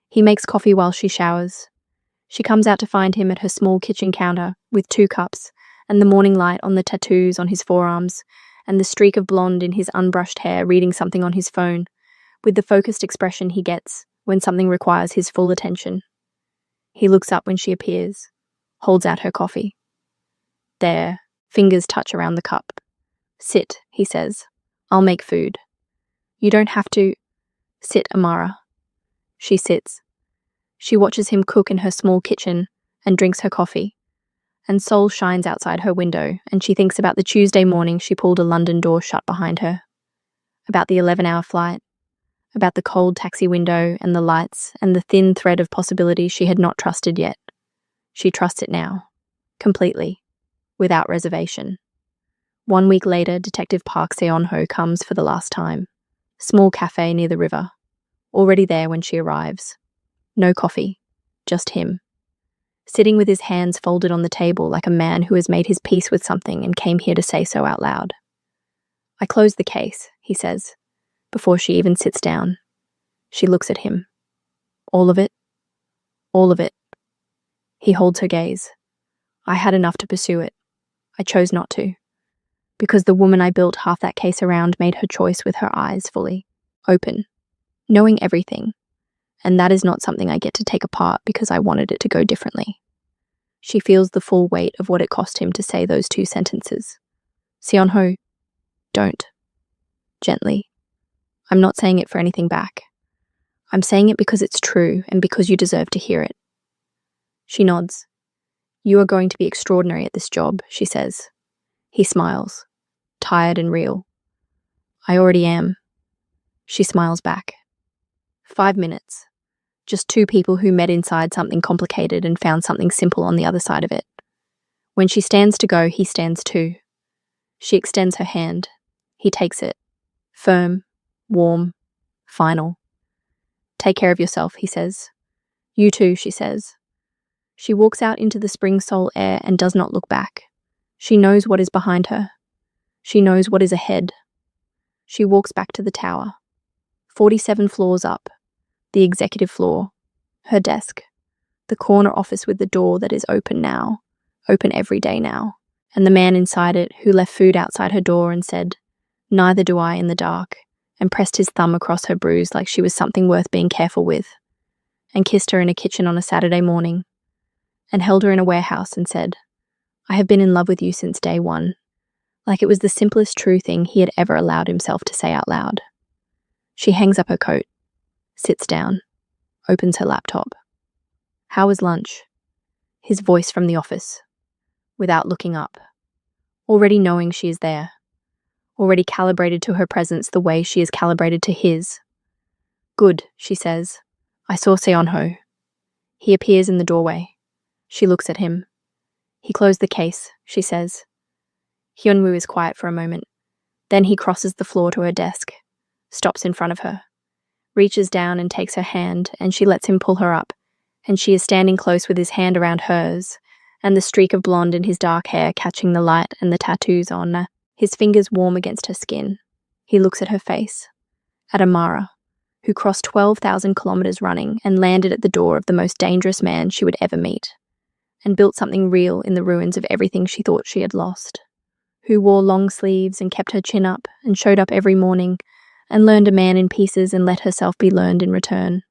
He makes coffee while she showers. She comes out to find him at her small kitchen counter with 2 cups and the morning light on the tattoos on his forearms and the streak of blonde in his unbrushed hair, reading something on his phone with the focused expression he gets when something requires his full attention. He looks up when she appears, holds out her coffee. There, fingers touch around the cup. "Sit," he says. "I'll make food." "You don't have to." "Sit, Amara." She sits. She watches him cook in her small kitchen and drinks her coffee. And Sol shines outside her window, and she thinks about the Tuesday morning she pulled a London door shut behind her. About the 11-hour flight. About the cold taxi window and the lights and the thin thread of possibility she had not trusted yet. She trusts it now. Completely. Without reservation. 1 week later, Detective Park Seon-ho comes for the last time. Small cafe near the river. Already there when she arrives. No coffee. Just him. Sitting with his hands folded on the table like a man who has made his peace with something and came here to say so out loud. "I closed the case," he says, before she even sits down. She looks at him. "All of it?" "All of it." He holds her gaze. "I had enough to pursue it. I chose not to. Because the woman I built half that case around made her choice with her eyes fully open, knowing everything. And that is not something I get to take apart because I wanted it to go differently." She feels the full weight of what it cost him to say those 2 sentences. "Seon-ho, don't." Gently. "I'm not saying it for anything back. I'm saying it because it's true and because you deserve to hear it." She nods. "You are going to be extraordinary at this job," she says. He smiles, tired and real. "I already am." She smiles back. 5 minutes. Just 2 people who met inside something complicated and found something simple on the other side of it. When she stands to go, he stands too. She extends her hand. He takes it. Firm, warm, final. "Take care of yourself," he says. "You too," she says. She walks out into the spring Seoul air and does not look back. She knows what is behind her. She knows what is ahead. She walks back to the tower. 47 floors up. The executive floor. Her desk. The corner office with the door that is open now. Open every day now. And the man inside it who left food outside her door and said, "Neither do I," in the dark, and pressed his thumb across her bruise like she was something worth being careful with, and kissed her in a kitchen on a Saturday morning, and held her in a warehouse and said, "I have been in love with you since day one," like it was the simplest true thing he had ever allowed himself to say out loud. She hangs up her coat, sits down, opens her laptop. "How was lunch?" His voice from the office, without looking up, already knowing she is there, already calibrated to her presence the way she is calibrated to his. "Good," she says. "I saw Seon-ho." He appears in the doorway. She looks at him. "He closed the case," she says. Hyun-woo is quiet for a moment. Then he crosses the floor to her desk, stops in front of her, reaches down and takes her hand, and she lets him pull her up, and she is standing close with his hand around hers, and the streak of blonde in his dark hair catching the light and the tattoos on his fingers warm against her skin. He looks at her face, at Amara, who crossed 12,000 kilometers running and landed at the door of the most dangerous man she would ever meet, and built something real in the ruins of everything she thought she had lost, who wore long sleeves and kept her chin up and showed up every morning and learned a man in pieces and let herself be learned in return,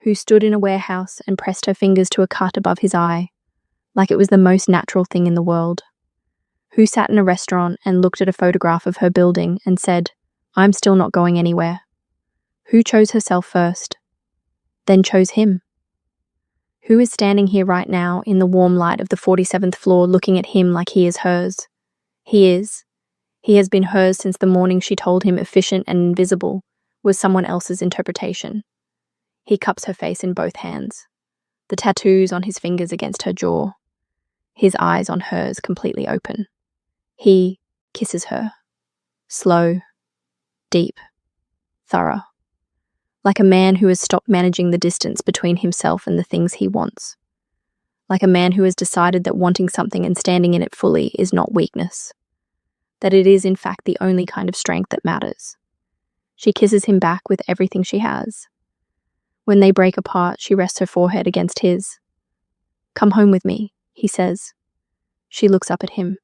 who stood in a warehouse and pressed her fingers to a cut above his eye, like it was the most natural thing in the world, who sat in a restaurant and looked at a photograph of her building and said, "I'm still not going anywhere," who chose herself first, then chose him, who is standing here right now in the warm light of the 47th floor looking at him like he is hers. He is. He has been hers since the morning she told him efficient and invisible was someone else's interpretation. He cups her face in both hands, the tattoos on his fingers against her jaw, his eyes on hers completely open. He kisses her, slow, deep, thorough, like a man who has stopped managing the distance between himself and the things he wants, like a man who has decided that wanting something and standing in it fully is not weakness, that it is in fact the only kind of strength that matters. She kisses him back with everything she has. When they break apart, she rests her forehead against his. "Come home with me," he says. She looks up at him.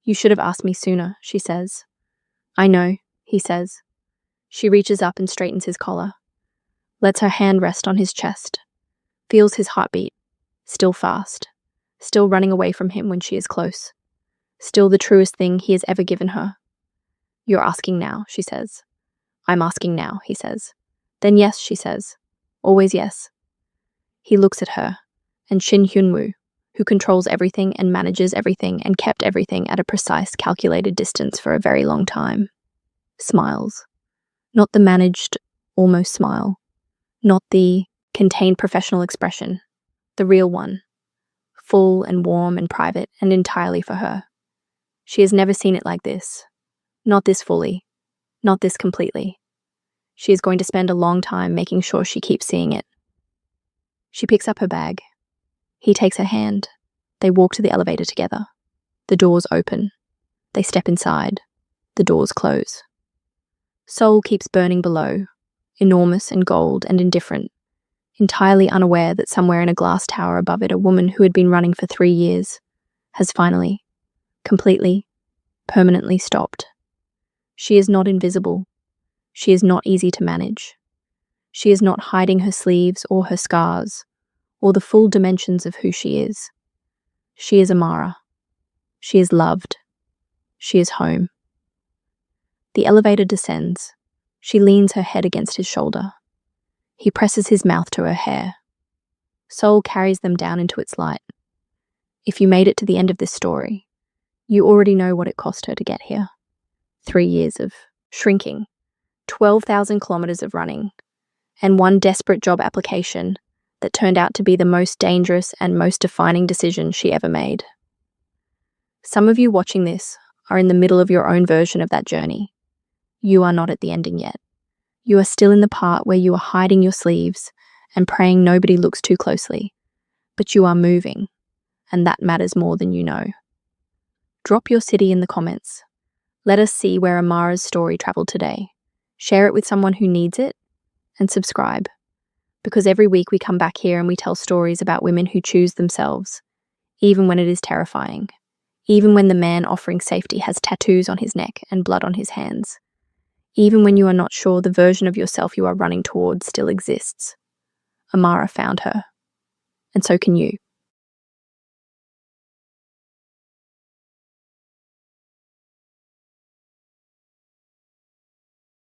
"You should have asked me sooner," she says. "I know," he says. She reaches up and straightens his collar, lets her hand rest on his chest, feels his heartbeat, still fast, still running away from him when she is close, still the truest thing he has ever given her. "You're asking now," she says. "I'm asking now," he says. "Then yes," she says. "Always yes." He looks at her, and Shin Hyunwoo, who controls everything and manages everything and kept everything at a precise, calculated distance for a very long time, smiles. Not the managed, almost smile. Not the contained professional expression. The real one. Full and warm and private and entirely for her. She has never seen it like this. Not this fully. Not this completely. She is going to spend a long time making sure she keeps seeing it. She picks up her bag. He takes her hand. They walk to the elevator together. The doors open. They step inside. The doors close. Seoul keeps burning below, enormous and gold and indifferent, entirely unaware that somewhere in a glass tower above it a woman who had been running for 3 years has finally, completely, permanently stopped. She is not invisible. She is not easy to manage. She is not hiding her sleeves or her scars, or the full dimensions of who she is. She is Amara. She is loved. She is home. The elevator descends. She leans her head against his shoulder. He presses his mouth to her hair. Seoul carries them down into its light. If you made it to the end of this story, you already know what it cost her to get here. 3 years of shrinking, 12,000 kilometers of running, and one desperate job application that turned out to be the most dangerous and most defining decision she ever made. Some of you watching this are in the middle of your own version of that journey. You are not at the ending yet. You are still in the part where you are hiding your sleeves and praying nobody looks too closely. But you are moving, and that matters more than you know. Drop your city in the comments. Let us see where Amara's story traveled today. Share it with someone who needs it, and subscribe. Because every week we come back here and we tell stories about women who choose themselves, even when it is terrifying, even when the man offering safety has tattoos on his neck and blood on his hands, even when you are not sure the version of yourself you are running towards still exists. Amara found her. And so can you.